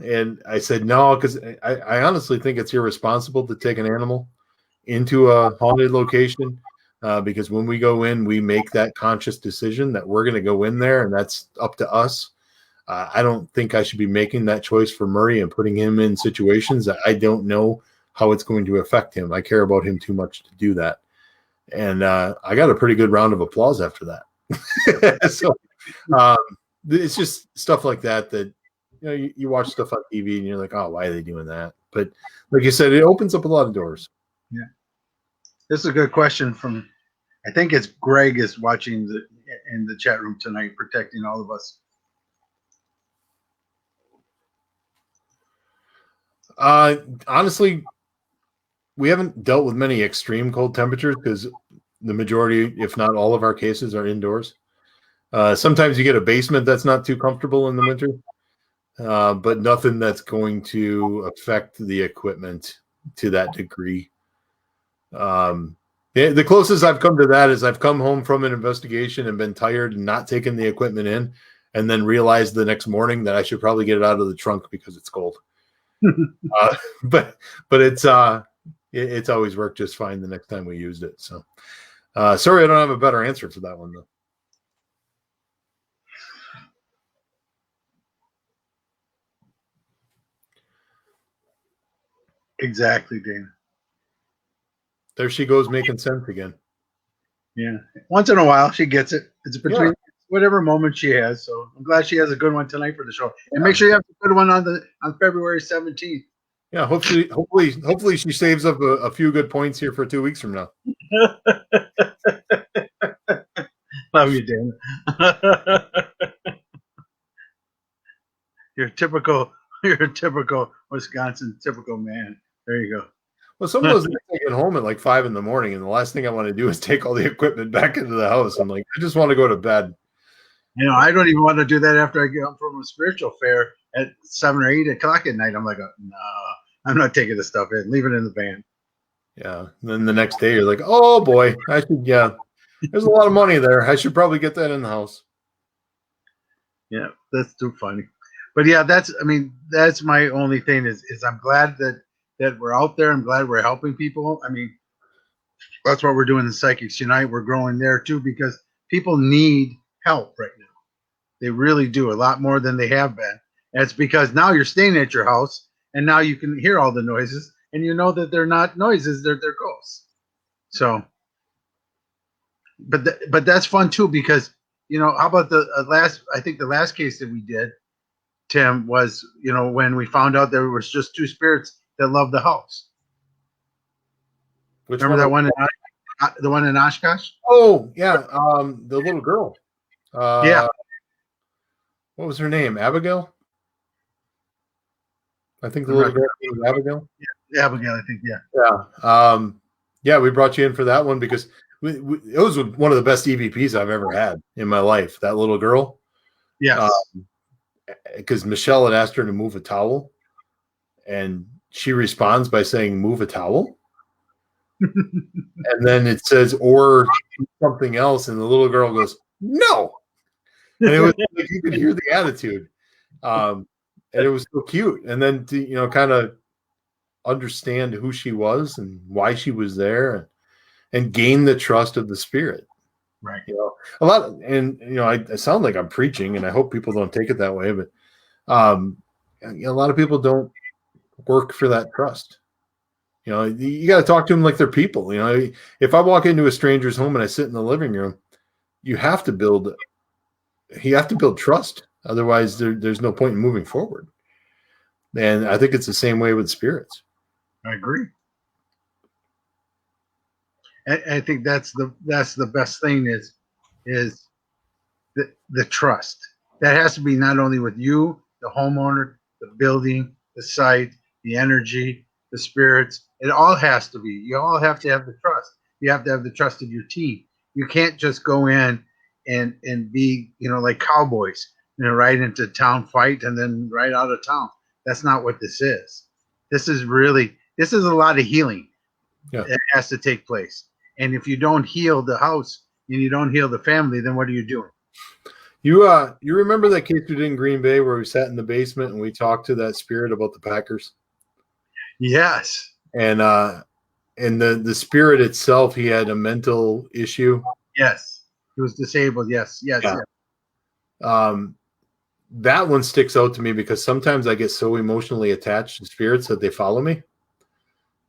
And I said, no, because I honestly think it's irresponsible to take an animal into a haunted location, because when we go in, we make that conscious decision that we're going to go in there, and that's up to us. I don't think I should be making that choice for Murray and putting him in situations that I don't know how it's going to affect him. I care about him too much to do that. And I got a pretty good round of applause after that. So it's just stuff like that you watch stuff on TV and you're like, oh, why are they doing that? But like you said, it opens up a lot of doors. Yeah. This is a good question from, I think it's Greg is watching in the chat room tonight, protecting all of us. Honestly, we haven't dealt with many extreme cold temperatures because the majority, if not all of our cases, are indoors. Sometimes you get a basement that's not too comfortable in the winter, but nothing that's going to affect the equipment to that degree. The closest I've come to that is I've come home from an investigation and been tired and not taken the equipment in, and then realized the next morning that I should probably get it out of the trunk because it's cold. But it's always worked just fine the next time we used it. So sorry, I don't have a better answer for that one though. Exactly, Dana. There she goes, making sense again. Yeah, once in a while she gets it. It's between whatever moment she has. So I'm glad she has a good one tonight for the show. And make sure you have a good one on February 17th. Yeah, hopefully she saves up a few good points here for 2 weeks from now. Love you, Dana. You're a typical Wisconsin typical man. There you go. Well, some of those days I get home at like 5 a.m, and the last thing I want to do is take all the equipment back into the house. I'm like, I just want to go to bed. I don't even want to do that after I get home from a spiritual fair at 7 or 8 o'clock at night. I'm like, no, I'm not taking this stuff in. Leave it in the van. Yeah. And then the next day you're like, oh boy, there's a lot of money there. I should probably get that in the house. Yeah, that's too funny. But yeah, that's my only thing is I'm glad that we're out there. I'm glad we're helping people. I mean, that's what we're doing in Psychics Unite. We're growing there too because people need help right now. They really do, a lot more than they have been. And it's because now you're staying at your house and now you can hear all the noises and you know that they're not noises, they're ghosts. So, but that's fun too because, how about the last case that we did, Tim, was, when we found out there was just two spirits that loved the house. Remember that one? The one in Oshkosh? Oh, yeah. The little girl. Yeah. what was her name? Abigail? I think the I'm little not- girl was Abigail. Yeah, Abigail, I think. Yeah. Yeah. Yeah, we brought you in for that one because it was one of the best EVPs I've ever had in my life. That little girl. Yes. Because Michelle had asked her to move a towel, and she responds by saying, "Move a towel." And then it says, "Or something else," and the little girl goes, "No." And it was like you could hear the attitude. And it was so cute. And then to, kind of understand who she was and why she was there and gain the trust of the spirit. Right. A lot, and I sound like I'm preaching, and I hope people don't take it that way, but a lot of people don't work for that trust. You got to talk to them like they're people. If I walk into a stranger's home and I sit in the living room, you have to build trust. Otherwise, there's no point in moving forward. And I think it's the same way with spirits. I agree. I think that's the best thing is the trust. That has to be not only with you, the homeowner, the building, the site, the energy, the spirits. It all has to be. You all have to have the trust. You have to have the trust of your team. You can't just go in and be, like cowboys, right into town fight and then right out of town. That's not what this is. This is a lot of healing that has to take place. And if you don't heal the house and you don't heal the family, then what are you doing? You remember that case we did in Green Bay where we sat in the basement and we talked to that spirit about the Packers? Yes. And the spirit itself, he had a mental issue. Yes. He was disabled. Yes. Yes. Yeah. Yes. That one sticks out to me because sometimes I get so emotionally attached to spirits that they follow me.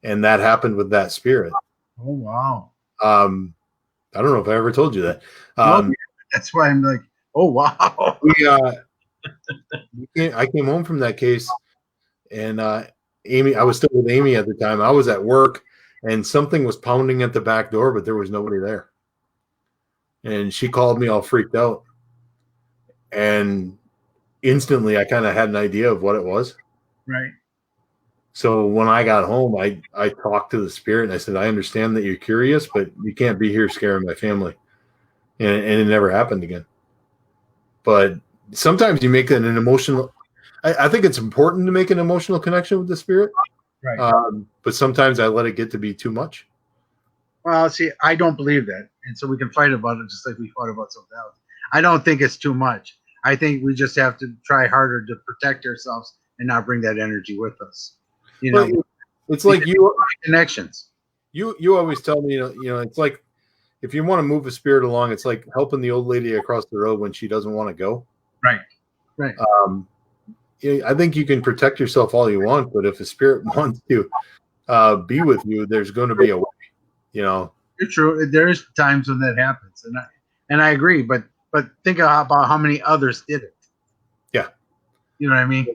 And that happened with that spirit. Oh, wow. I don't know if I ever told you that. That's why I'm like, oh, wow. I came home from that case, and Amy, I was still with Amy at the time. I was at work, and something was pounding at the back door, but there was nobody there. And she called me all freaked out. And instantly, I kind of had an idea of what it was. Right. So when I got home, I talked to the spirit, and I said, I understand that you're curious, but you can't be here scaring my family. And it never happened again. But sometimes you make an emotional. I think it's important to make an emotional connection with the spirit. Right. But sometimes I let it get to be too much. Well, see, I don't believe that. And so we can fight about it just like we fought about something else. I don't think it's too much. I think we just have to try harder to protect ourselves and not bring that energy with us. It's like you connections. You always tell me, it's like if you want to move a spirit along, it's like helping the old lady across the road when she doesn't want to go. Right. Right. I think you can protect yourself all you want, but if a spirit wants to be with you, there's going to be a way. It's true. There's times when that happens, and I agree. But think about how many others did it. Yeah. You know what I mean?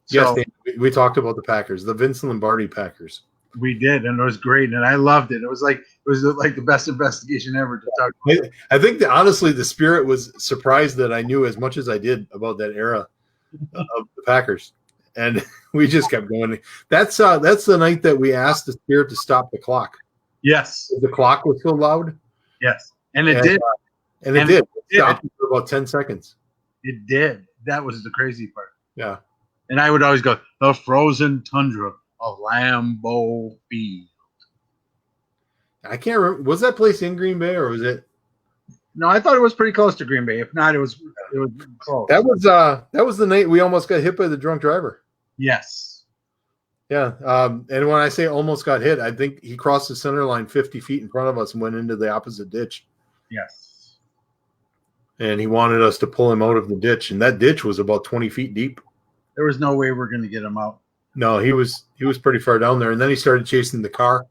Yes, we talked about the Packers, the Vince Lombardi Packers. We did, and it was great, and I loved it. It was like the best investigation ever to talk about. I think that honestly, the spirit was surprised that I knew as much as I did about that era of the Packers, and we just kept going. That's the night that we asked the spirit to stop the clock. Yes, the clock was so loud. Yes, and it did, and it did. It stopped for about 10 seconds. It did. That was the crazy part. Yeah, and I would always go the frozen tundra of Lambeau Field. I can't remember. Was that place in Green Bay or was it? No, I thought it was pretty close to Green Bay. If not, it was close. That was the night we almost got hit by the drunk driver. Yes. Yeah. And when I say almost got hit, I think he crossed the center line 50 feet in front of us and went into the opposite ditch. Yes. And he wanted us to pull him out of the ditch, and that ditch was about 20 feet deep. There was no way we're going to get him out. No, he was pretty far down there, and then he started chasing the car.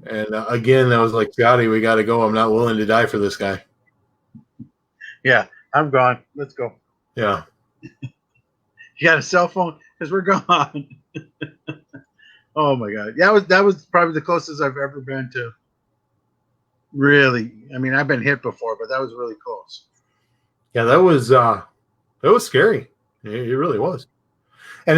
And again, I was like, Scotty, we got to go. I'm not willing to die for this guy. Yeah, I'm gone. Let's go. Yeah. You got a cell phone? Because we're gone. Oh my God. That was probably the closest I've ever been to. Really. I mean, I've been hit before, but that was really close. Yeah, that was scary. It really was. And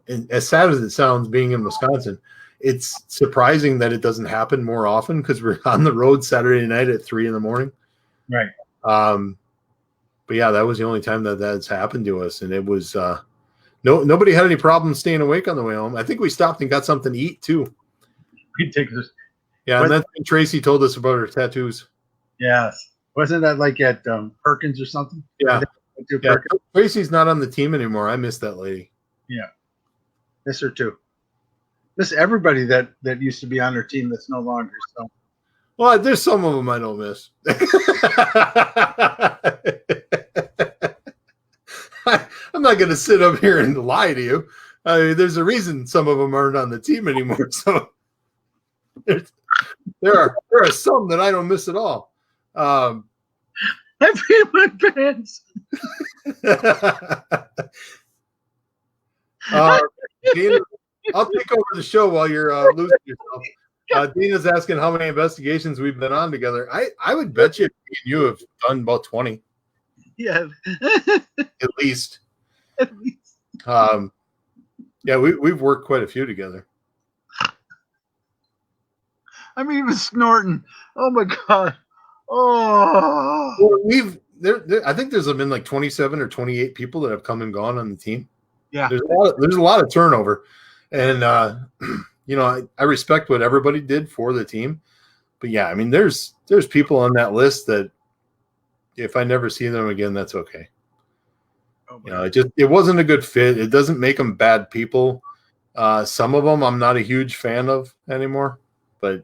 and as sad as it sounds, being in Wisconsin, it's surprising that it doesn't happen more often because we're on the road Saturday night at 3 a.m. Right. But yeah, that was the only time that's happened to us, and it was nobody had any problems staying awake on the way home. I think we stopped and got something to eat too. We take this. Yeah, and that's when Tracy told us about her tattoos. Yes, wasn't that like at Perkins or something? Yeah. Tracy's not on the team anymore. I miss that lady. Yeah, miss her too. Miss everybody that used to be on her team that's no longer. So, well, there's some of them I don't miss. I'm not going to sit up here and lie to you. I mean, there's a reason some of them aren't on the team anymore. So there are some that I don't miss at all. I peed my pants. Dana, I'll take over the show while you're losing yourself. Dana's asking how many investigations we've been on together. I would bet you you have done about 20. Yeah. At least. Yeah, we've worked quite a few together. I'm even snorting. Oh my god. Oh. Well, I think there's been like 27 or 28 people that have come and gone on the team. Yeah. There's a lot of turnover. And I respect what everybody did for the team. But yeah, I mean there's people on that list that if I never see them again, that's okay. It wasn't a good fit. It doesn't make them bad people. Some of them I'm not a huge fan of anymore, but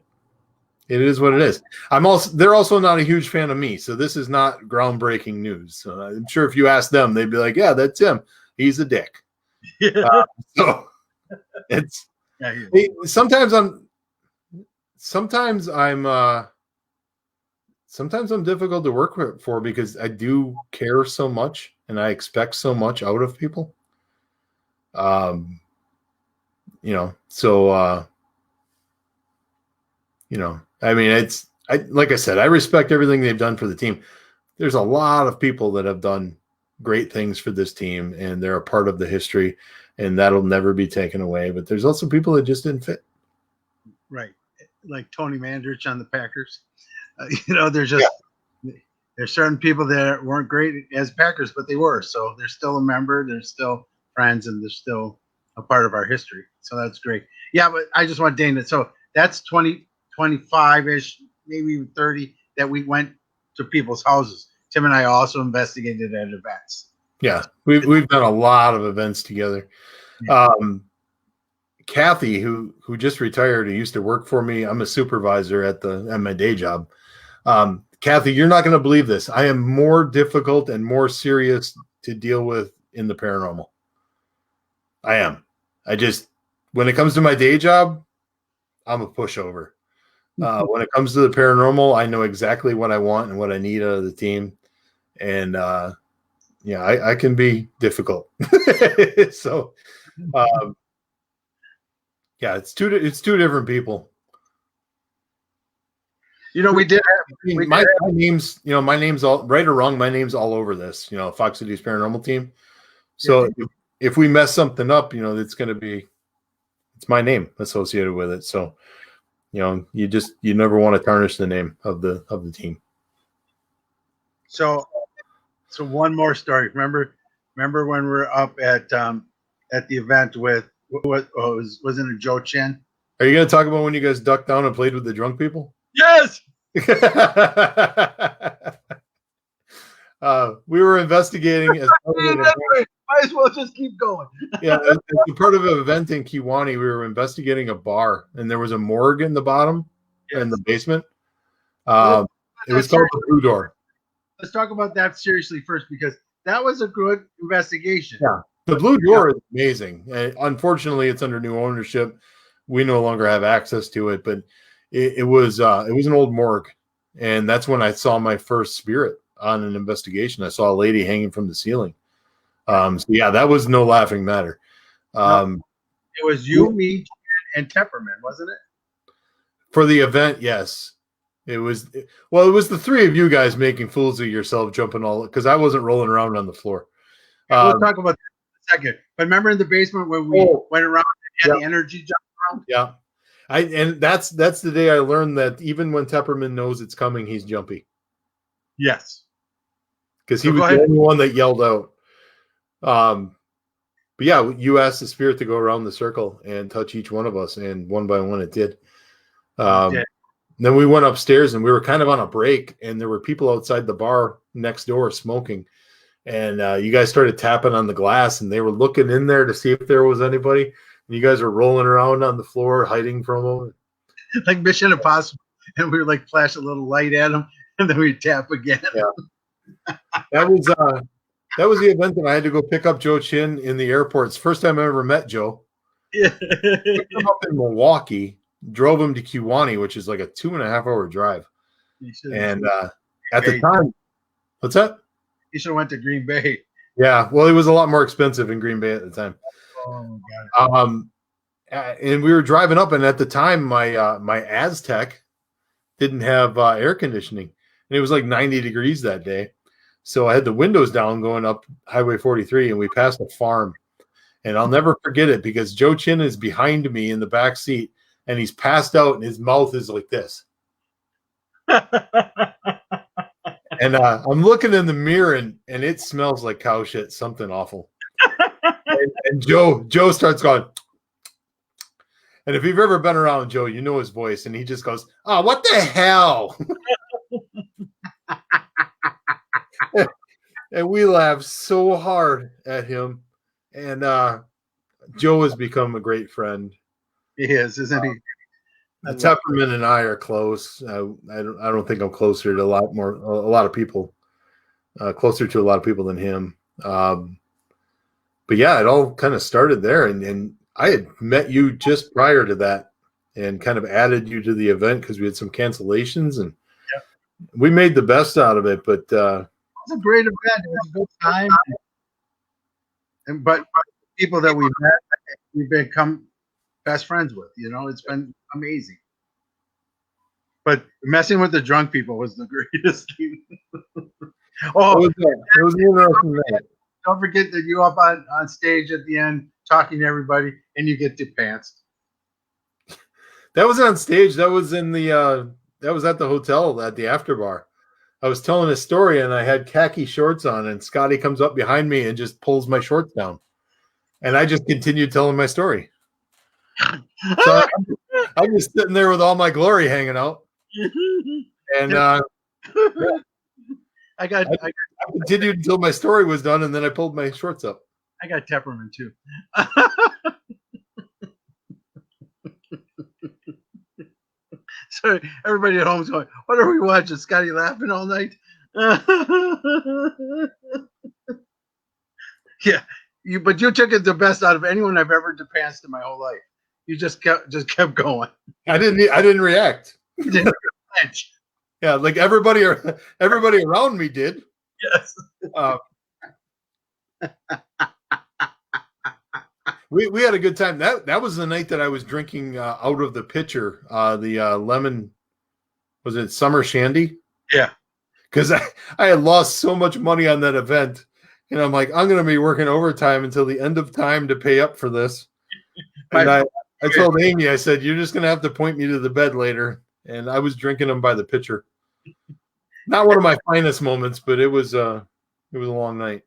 it is what it is. They're also not a huge fan of me, so this is not groundbreaking news. So I'm sure if you ask them, they'd be like, "Yeah, that's him. He's a dick." So it's sometimes I'm difficult to work for because I do care so much and I expect so much out of people. I mean, like I said, I respect everything they've done for the team. There's a lot of people that have done great things for this team and they're a part of the history and that'll never be taken away. But there's also people that just didn't fit. Right. Like Tony Mandrich on the Packers. There's certain people that weren't great as Packers, but they were. So they're still a member. They're still friends and they're still a part of our history. So that's great. Yeah, but I just want Dana. So that's 20, 25-ish, maybe even 30 that we went to people's houses. Tim and I also investigated at events. Yeah, we've done a lot of events together. Yeah. Kathy, who just retired, who used to work for me, I'm a supervisor at my day job. Kathy, you're not going to believe this. I am more difficult and more serious to deal with in the paranormal. I am. When it comes to my day job, I'm a pushover. When it comes to the paranormal, I know exactly what I want and what I need out of the team. And I can be difficult. So, it's two different people. We did. My name's all right or wrong. My name's all over this. Fox City's paranormal team. So if we mess something up, it's my name associated with it. So, you never want to tarnish the name of the team. So one more story. Remember when we were up at the event with wasn't it Joe Chen? Are you going to talk about when you guys ducked down and played with the drunk people? Yes. We were investigating. Might as well just keep going. Yeah, as part of an event in Kiwani, we were investigating a bar, and there was a morgue in the bottom, in the basement. It was called the Blue Door. Let's talk about that seriously first, because that was a good investigation. Yeah, the Blue Door is amazing. Unfortunately, it's under new ownership. We no longer have access to it, but it was an old morgue, and that's when I saw my first spirit on an investigation. I saw a lady hanging from the ceiling. That was no laughing matter. It was you, me, and Tepperman, wasn't it? For the event, yes. It was it was the three of you guys making fools of yourself, jumping all because I wasn't rolling around on the floor. We'll talk about that in a second. But remember in the basement when we went around and had the energy jump around? Yeah. And that's the day I learned that even when Tepperman knows it's coming, he's jumpy. Yes. Because he was the only one that yelled out. But yeah, you asked the spirit to go around the circle and touch each one of us, and one by one it did. Then we went upstairs, and we were kind of on a break, and there were people outside the bar next door smoking. And you guys started tapping on the glass, and they were looking in there to see if there was anybody. And you guys were rolling around on the floor, hiding from them. Like Mission Impossible. And we were like flash a little light at them, and then we tap again. Yeah. That was the event that I had to go pick up Joe Chin in the airport. It's the first time I ever met Joe. Yeah. Picked him up in Milwaukee, drove him to Kewanee, which is like a 2.5-hour drive. And at the time, what's that? He should have went to Green Bay. Yeah, well, it was a lot more expensive in Green Bay at the time. Oh, God. And we were driving up, and at the time, my Aztec didn't have air conditioning, and it was like 90 degrees that day. So I had the windows down going up Highway 43, and we passed a farm. And I'll never forget it because Joe Chin is behind me in the back seat, and he's passed out, and his mouth is like this. And I'm looking in the mirror, and it smells like cow shit, something awful. and Joe starts going. And if you've ever been around Joe, you know his voice, and he just goes, "Oh, what the hell?" And we laughed so hard at him. And Joe has become a great friend. He is, isn't he? Tepperman and I are close. I don't think I'm closer to a lot of people, closer to a lot of people than him. But yeah, it all kind of started there, and I had met you just prior to that, and kind of added you to the event because we had some cancellations, and we made the best out of it. But it was a great event. It was a good time. But people that we've met, we've become best friends with. You know, it's been amazing. But messing with the drunk people was the greatest thing. It was interesting night. Don't forget that you up on stage at the end talking to everybody, and you get pantsed. That was on stage. That was in the that was at the hotel at the after bar. I was telling a story, and I had khaki shorts on, and Scotty comes up behind me and just pulls my shorts down, and I just continued telling my story. So I'm just sitting there with all my glory hanging out, and I continued until my story was done, and then I pulled my shorts up. I got Tepperman too. So everybody at home is going, "What are we watching? Scotty laughing all night?" Yeah, but you took it the best out of anyone I've ever depanced in my whole life. You just kept going. I didn't react. You didn't flinch. Yeah, like everybody around me did. Yes. We had a good time. That was the night that I was drinking out of the pitcher, the lemon, was it summer shandy? Yeah. Because I had lost so much money on that event, and I'm like, I'm going to be working overtime until the end of time to pay up for this. And I told Amy, I said, you're just going to have to point me to the bed later. And I was drinking them by the pitcher. Not one of my finest moments, but it was a long night.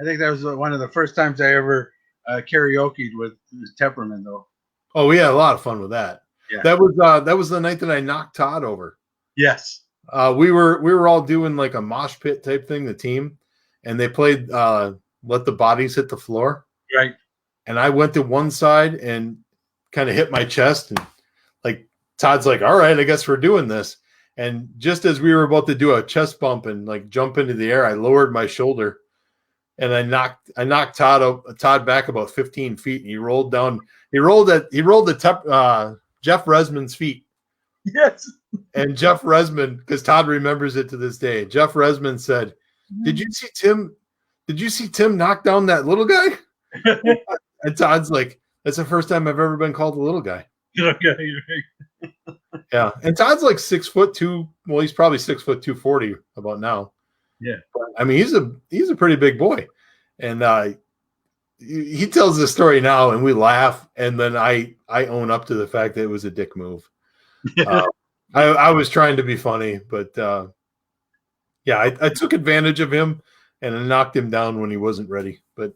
I think that was one of the first times I ever karaoke'd with Tepperman, though. Oh, we had a lot of fun with that. Yeah. That was the night that I knocked Todd over. Yes. We were all doing like a mosh pit type thing, the team, and they played Let the Bodies Hit the Floor. Right. And I went to one side and kind of hit my chest, and like Todd's like, all right, I guess we're doing this. And just as we were about to do a chest bump and like jump into the air, I lowered my shoulder, and I knocked Todd back about 15 feet, and he rolled down. He rolled Jeff Resman's feet. Yes. And Jeff Resman, because Todd remembers it to this day, Jeff Resman said, Did you see Tim knock down that little guy? And Todd's like, that's the first time I've ever been called a little guy. Okay. Yeah, and Todd's like 6'2". Well, he's probably 6'2", 240 about now. Yeah. But, I mean, he's a pretty big boy, and he tells the story now, and we laugh, and then I own up to the fact that it was a dick move. I was trying to be funny, but yeah, I took advantage of him and I knocked him down when he wasn't ready. But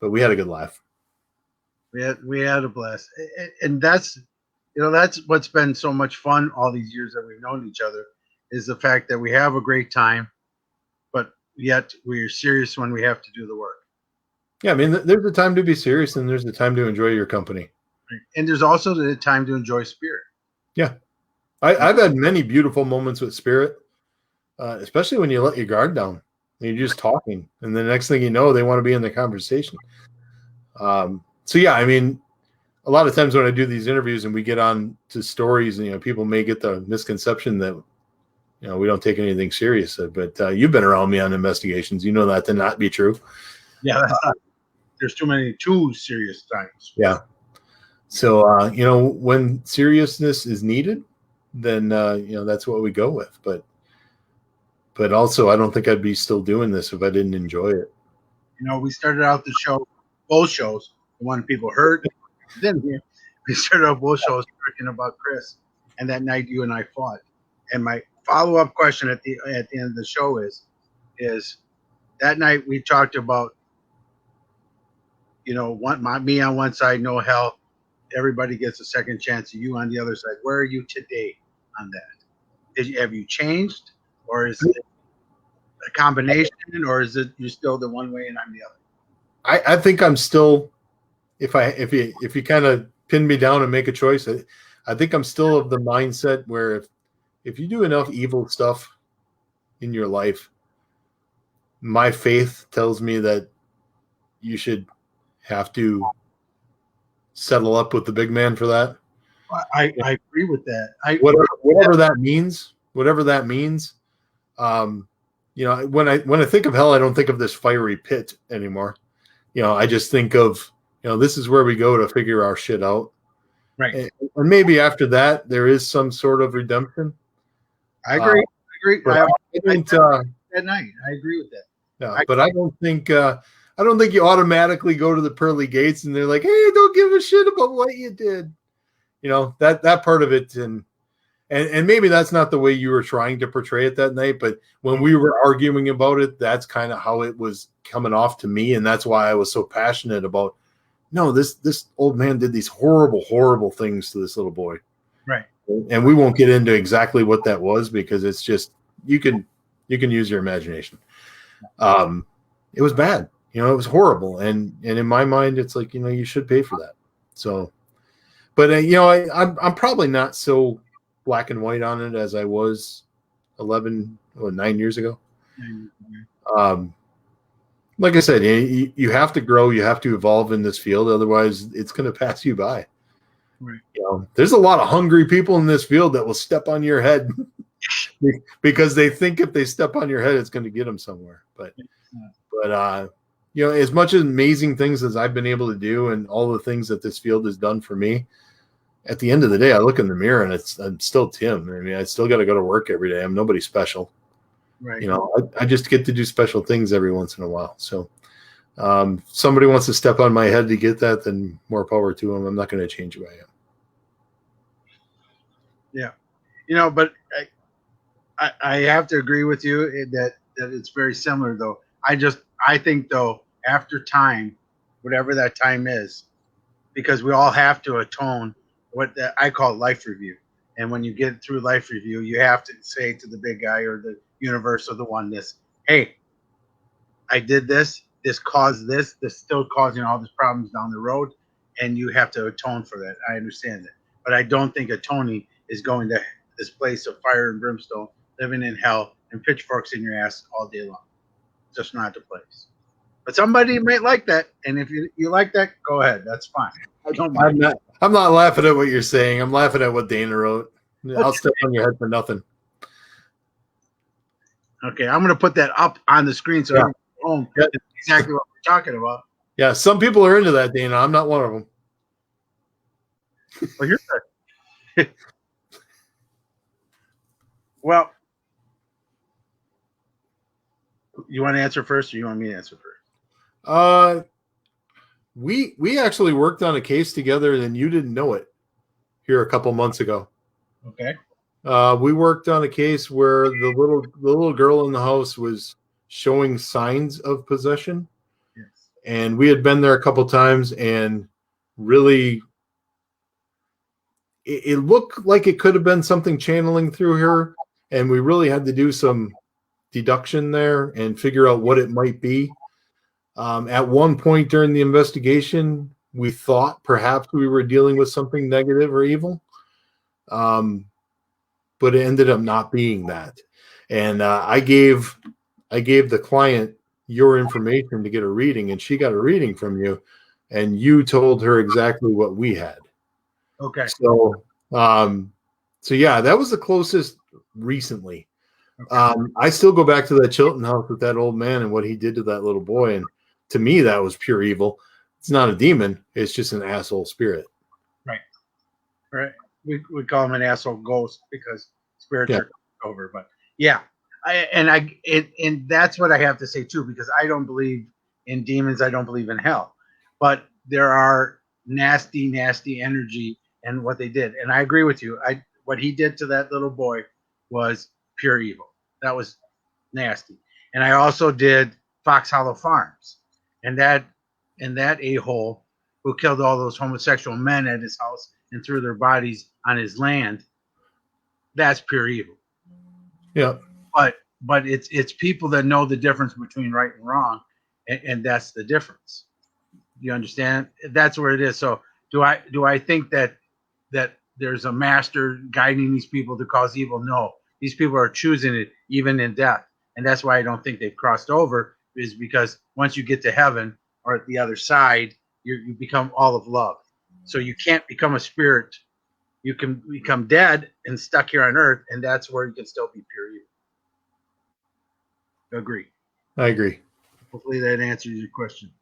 we had a good laugh. We had a blast, and that's what's been so much fun all these years that we've known each other, is the fact that we have a great time, but yet we're serious when we have to do the work. Yeah, I mean, there's a time to be serious, and there's a time to enjoy your company, and there's also the time to enjoy Spirit. Yeah, I've had many beautiful moments with Spirit, especially when you let your guard down and you're just talking, and the next thing you know, they want to be in the conversation. So yeah, I mean, a lot of times when I do these interviews and we get on to stories, and people may get the misconception that we don't take anything serious. But you've been around me on investigations, you know that to not be true. Yeah, there's too serious times. Yeah. So when seriousness is needed, then that's what we go with. But also, I don't think I'd be still doing this if I didn't enjoy it. We started out the show, both shows, the one people heard, then we started out both shows talking about Chris, and that night you and I fought. And my follow-up question at the end of the show is that night we talked about, me on one side, no hell, everybody gets a second chance. You on the other side. Where are you today on that? Have you changed, or is it a combination, or is it you're still the one way and I'm the other? I think I'm still. If you kind of pin me down and make a choice, I think I'm still of the mindset where if you do enough evil stuff in your life, my faith tells me that you should have to settle up with the big man for that. I agree with that. Whatever that means. When I think of hell, I don't think of this fiery pit anymore. I just think of this is where we go to figure our shit out. Right. And maybe after that there is some sort of redemption. I agree. That night. I agree with that. Yeah, but I don't think you automatically go to the pearly gates and they're like, hey, don't give a shit about what you did. That part of it, and maybe that's not the way you were trying to portray it that night, but when we were arguing about it, that's kind of how it was coming off to me, and that's why I was so passionate about, no, this old man did these horrible, horrible things to this little boy. Right. And we won't get into exactly what that was, because it's just you can use your imagination. It was bad. It was horrible, and in my mind, it's like you should pay for that. So, but I'm probably not so black and white on it as I was 9 years ago. Like I said, you have to grow, you have to evolve in this field, otherwise it's going to pass you by. Right. There's a lot of hungry people in this field that will step on your head because they think if they step on your head, it's going to get them somewhere. But as much amazing things as I've been able to do and all the things that this field has done for me, at the end of the day, I look in the mirror and I'm still Tim. I mean, I still got to go to work every day. I'm nobody special. Right. I just get to do special things every once in a while. So somebody wants to step on my head to get that, then more power to them. I'm not going to change who I am. Yeah. But I have to agree with you that it's very similar, though. I think, though, after time, whatever that time is, because we all have to atone I call life review. And when you get through life review, you have to say to the big guy or the universe or the oneness, hey, I did this caused this still causing all these problems down the road, and you have to atone for that. I understand that. But I don't think atoning is going to this place of fire and brimstone, living in hell, and pitchforks in your ass all day long. Just not the place. But somebody might like that, and if you like that, go ahead. That's fine. I don't mind. I'm not laughing at what you're saying. I'm laughing at what Dana wrote. I'll step on your head for nothing. Okay, I'm going to put that up on the screen so everyone at home knows exactly what we're talking about. Yeah, some people are into that, Dana. I'm not one of them. Well, you're good. Well, you want to answer first, or you want me to answer first? We actually worked on a case together, and you didn't know it here a couple months ago. Okay. We worked on a case where the little girl in the house was showing signs of possession. Yes. And we had been there a couple times, and really it looked like it could have been something channeling through her, and we really had to do some deduction there and figure out what it might be. At one point during the investigation, we thought perhaps we were dealing with something negative or evil, but it ended up not being that. And I gave the client your information to get a reading, and she got a reading from you, and you told her exactly what we had. Okay. So yeah, that was the closest recently. Okay. I still go back to that Chilton house with that old man and what he did to that little boy, and to me, that was pure evil. It's not a demon; it's just an asshole spirit. Right. Right. We call him an asshole ghost because spirits are over. But yeah, and that's what I have to say too, because I don't believe in demons. I don't believe in hell, but there are nasty energy and what they did. And I agree with you. What he did to that little boy was pure evil. That was nasty. And I also did Fox Hollow Farms, and that a-hole who killed all those homosexual men at his house and threw their bodies on his land. That's pure evil. Yeah. But it's people that know the difference between right and wrong, and that's the difference. You understand? That's where it is. So do I think that there's a master guiding these people to cause evil? No. These people are choosing it even in death. And that's why I don't think they've crossed over, is because once you get to heaven or at the other side, you become all of love. So you can't become a spirit. You can become dead and stuck here on earth, and that's where you can still be pure evil. Agree. I agree. Hopefully that answers your question.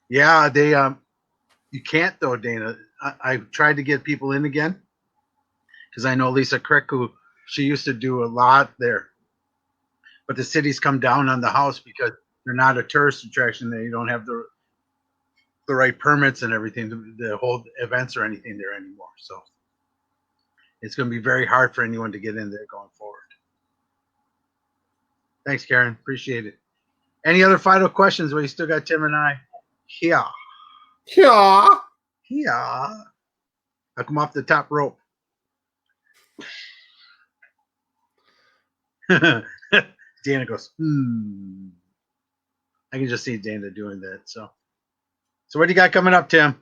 Yeah, they you can't though, Dana. I've tried to get people in again because I know Lisa Crick, who she used to do a lot there, but the city's come down on the house because they're not a tourist attraction. They don't have the right permits and everything to hold events or anything there anymore. So it's going to be very hard for anyone to get in there going forward. Thanks, Karen. Appreciate it. Any other final questions? Well, you still got Tim and I. Yeah. I'll come off the top rope. Dana goes, I can just see Dana doing that. So what do you got coming up, Tim?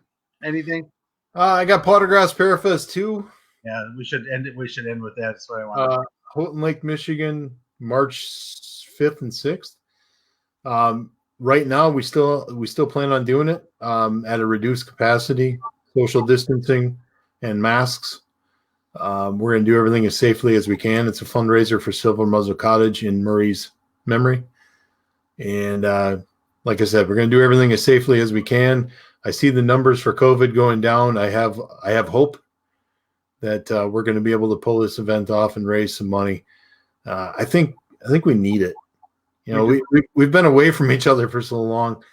Anything? I got Pottergrass Parafest 2. Yeah, we should end it. We should end with that. That's what I want. Houghton Lake, Michigan, March 5th and 6th. Right now, we still plan on doing it at a reduced capacity, social distancing, and masks. We're going to do everything as safely as we can. It's a fundraiser for Silver Muzzle Cottage in Murray's memory. And like I said, we're going to do everything as safely as we can. I see the numbers for COVID going down. I have hope that we're going to be able to pull this event off and raise some money. I think we need it. You know, we've been away from each other for so long,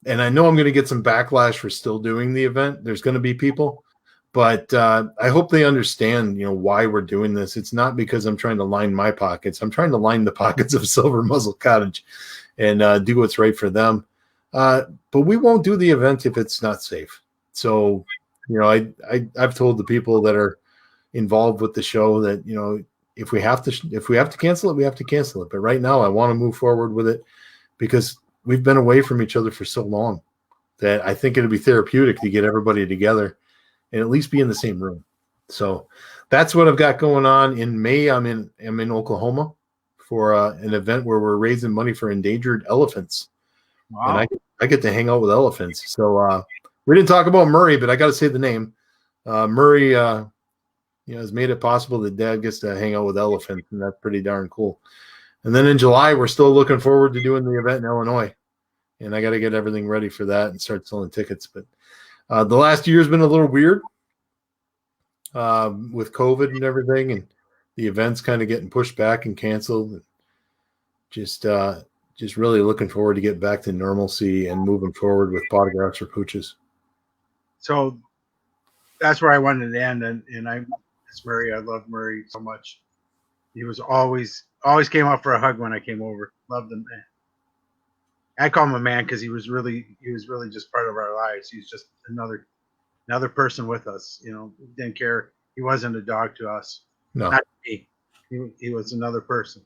and I know I'm going to get some backlash for still doing the event. There's going to be people, but I hope they understand, why we're doing this. It's not because I'm trying to line my pockets. I'm trying to line the pockets of Silver Muzzle Cottage and do what's right for them. But we won't do the event if it's not safe. So, I've told the people that are involved with the show that, if we have to cancel it, we have to cancel it. But right now I want to move forward with it because we've been away from each other for so long that I think it'd be therapeutic to get everybody together and at least be in the same room. So that's what I've got going on. In May, I'm in Oklahoma for an event where we're raising money for endangered elephants. Wow. And I get to hang out with elephants. So we didn't talk about Murray, but I got to say the name. Murray, has made it possible that Dad gets to hang out with elephants, and that's pretty darn cool. And then in July, we're still looking forward to doing the event in Illinois. and I got to get everything ready for that and start selling tickets. But the last year's been a little weird with COVID and everything, and the events kind of getting pushed back and canceled. Just really looking forward to get back to normalcy and moving forward with Autographs for Pooches. So that's where I wanted to end, and it's Murray. I love Murray so much. He was always came up for a hug when I came over. Loved him, man. I call him a man because he was really just part of our lives. He was just another person with us. You know, didn't care. He wasn't a dog to us. No, not me. He was another person.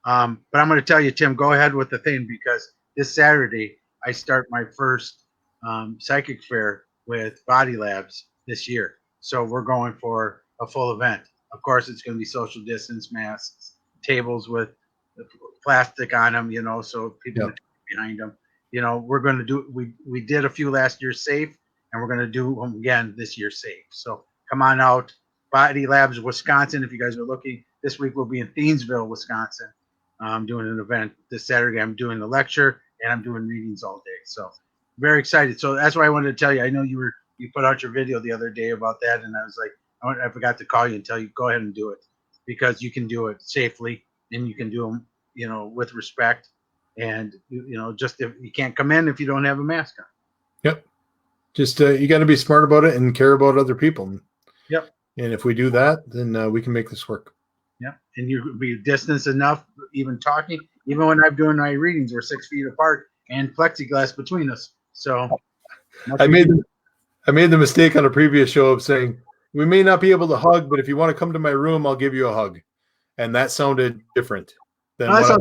But I'm going to tell you, Tim, go ahead with the thing, because this Saturday I start my first psychic fair with Body Labs this year. So we're going for a full event. Of course, it's going to be social distance, masks, tables with plastic on them, you know, so people can behind them. You know, we're going to do, we did a few last year safe, and we're going to do them again this year safe. So come on out. Body Labs, Wisconsin, if you guys are looking. This week we'll be in Thiensville, Wisconsin. I'm doing an event this Saturday. I'm doing a lecture, and I'm doing readings all day. So very excited. So that's why I wanted to tell you. I know you put out your video the other day about that, and I was like, I forgot to call you and tell you, go ahead and do it, because you can do it safely, and you can do them, you know, with respect. And, you know, just if you can't come in if you don't have a mask on. Yep. Just you got to be smart about it and care about other people. Yep. And if we do that, then we can make this work. Yeah, and you be distanced enough, even talking. Even when I'm doing my readings, we're 6 feet apart and plexiglass between us. So I made the mistake on a previous show of saying, we may not be able to hug, but if you want to come to my room, I'll give you a hug. And that sounded different than what I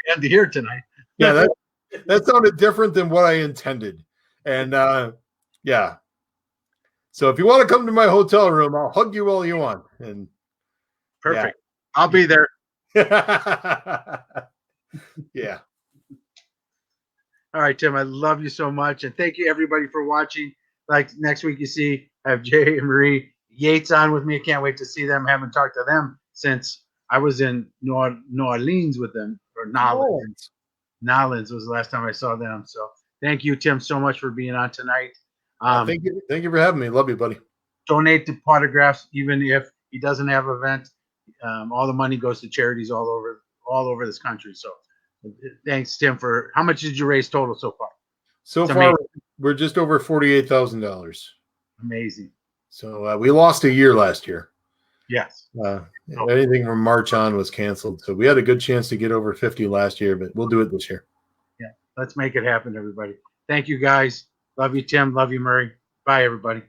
had to hear tonight. Yeah, that sounded different than what I intended. And yeah. So if you want to come to my hotel room, I'll hug you all you want. And perfect. Yeah. I'll be there. Yeah. All right, Tim, I love you so much. And thank you, everybody, for watching. Like next week, you see, I have Jay and Marie Yates on with me. I can't wait to see them. I haven't talked to them since I was in New Orleans with them, or Nolens. Nolens was the last time I saw them. So thank you, Tim, so much for being on tonight. Thank you for having me. Love you, buddy. Donate to Autographs, even if he doesn't have an event. All the money goes to charities all over this country. So thanks, Tim. For how much did you raise total so far? So far, we're just over $48,000. Amazing. So we lost a year last year. Yes. Anything from March on was canceled. So we had a good chance to get over 50 last year, but we'll do it this year. Yeah. Let's make it happen, everybody. Thank you, guys. Love you, Tim. Love you, Murray. Bye, everybody.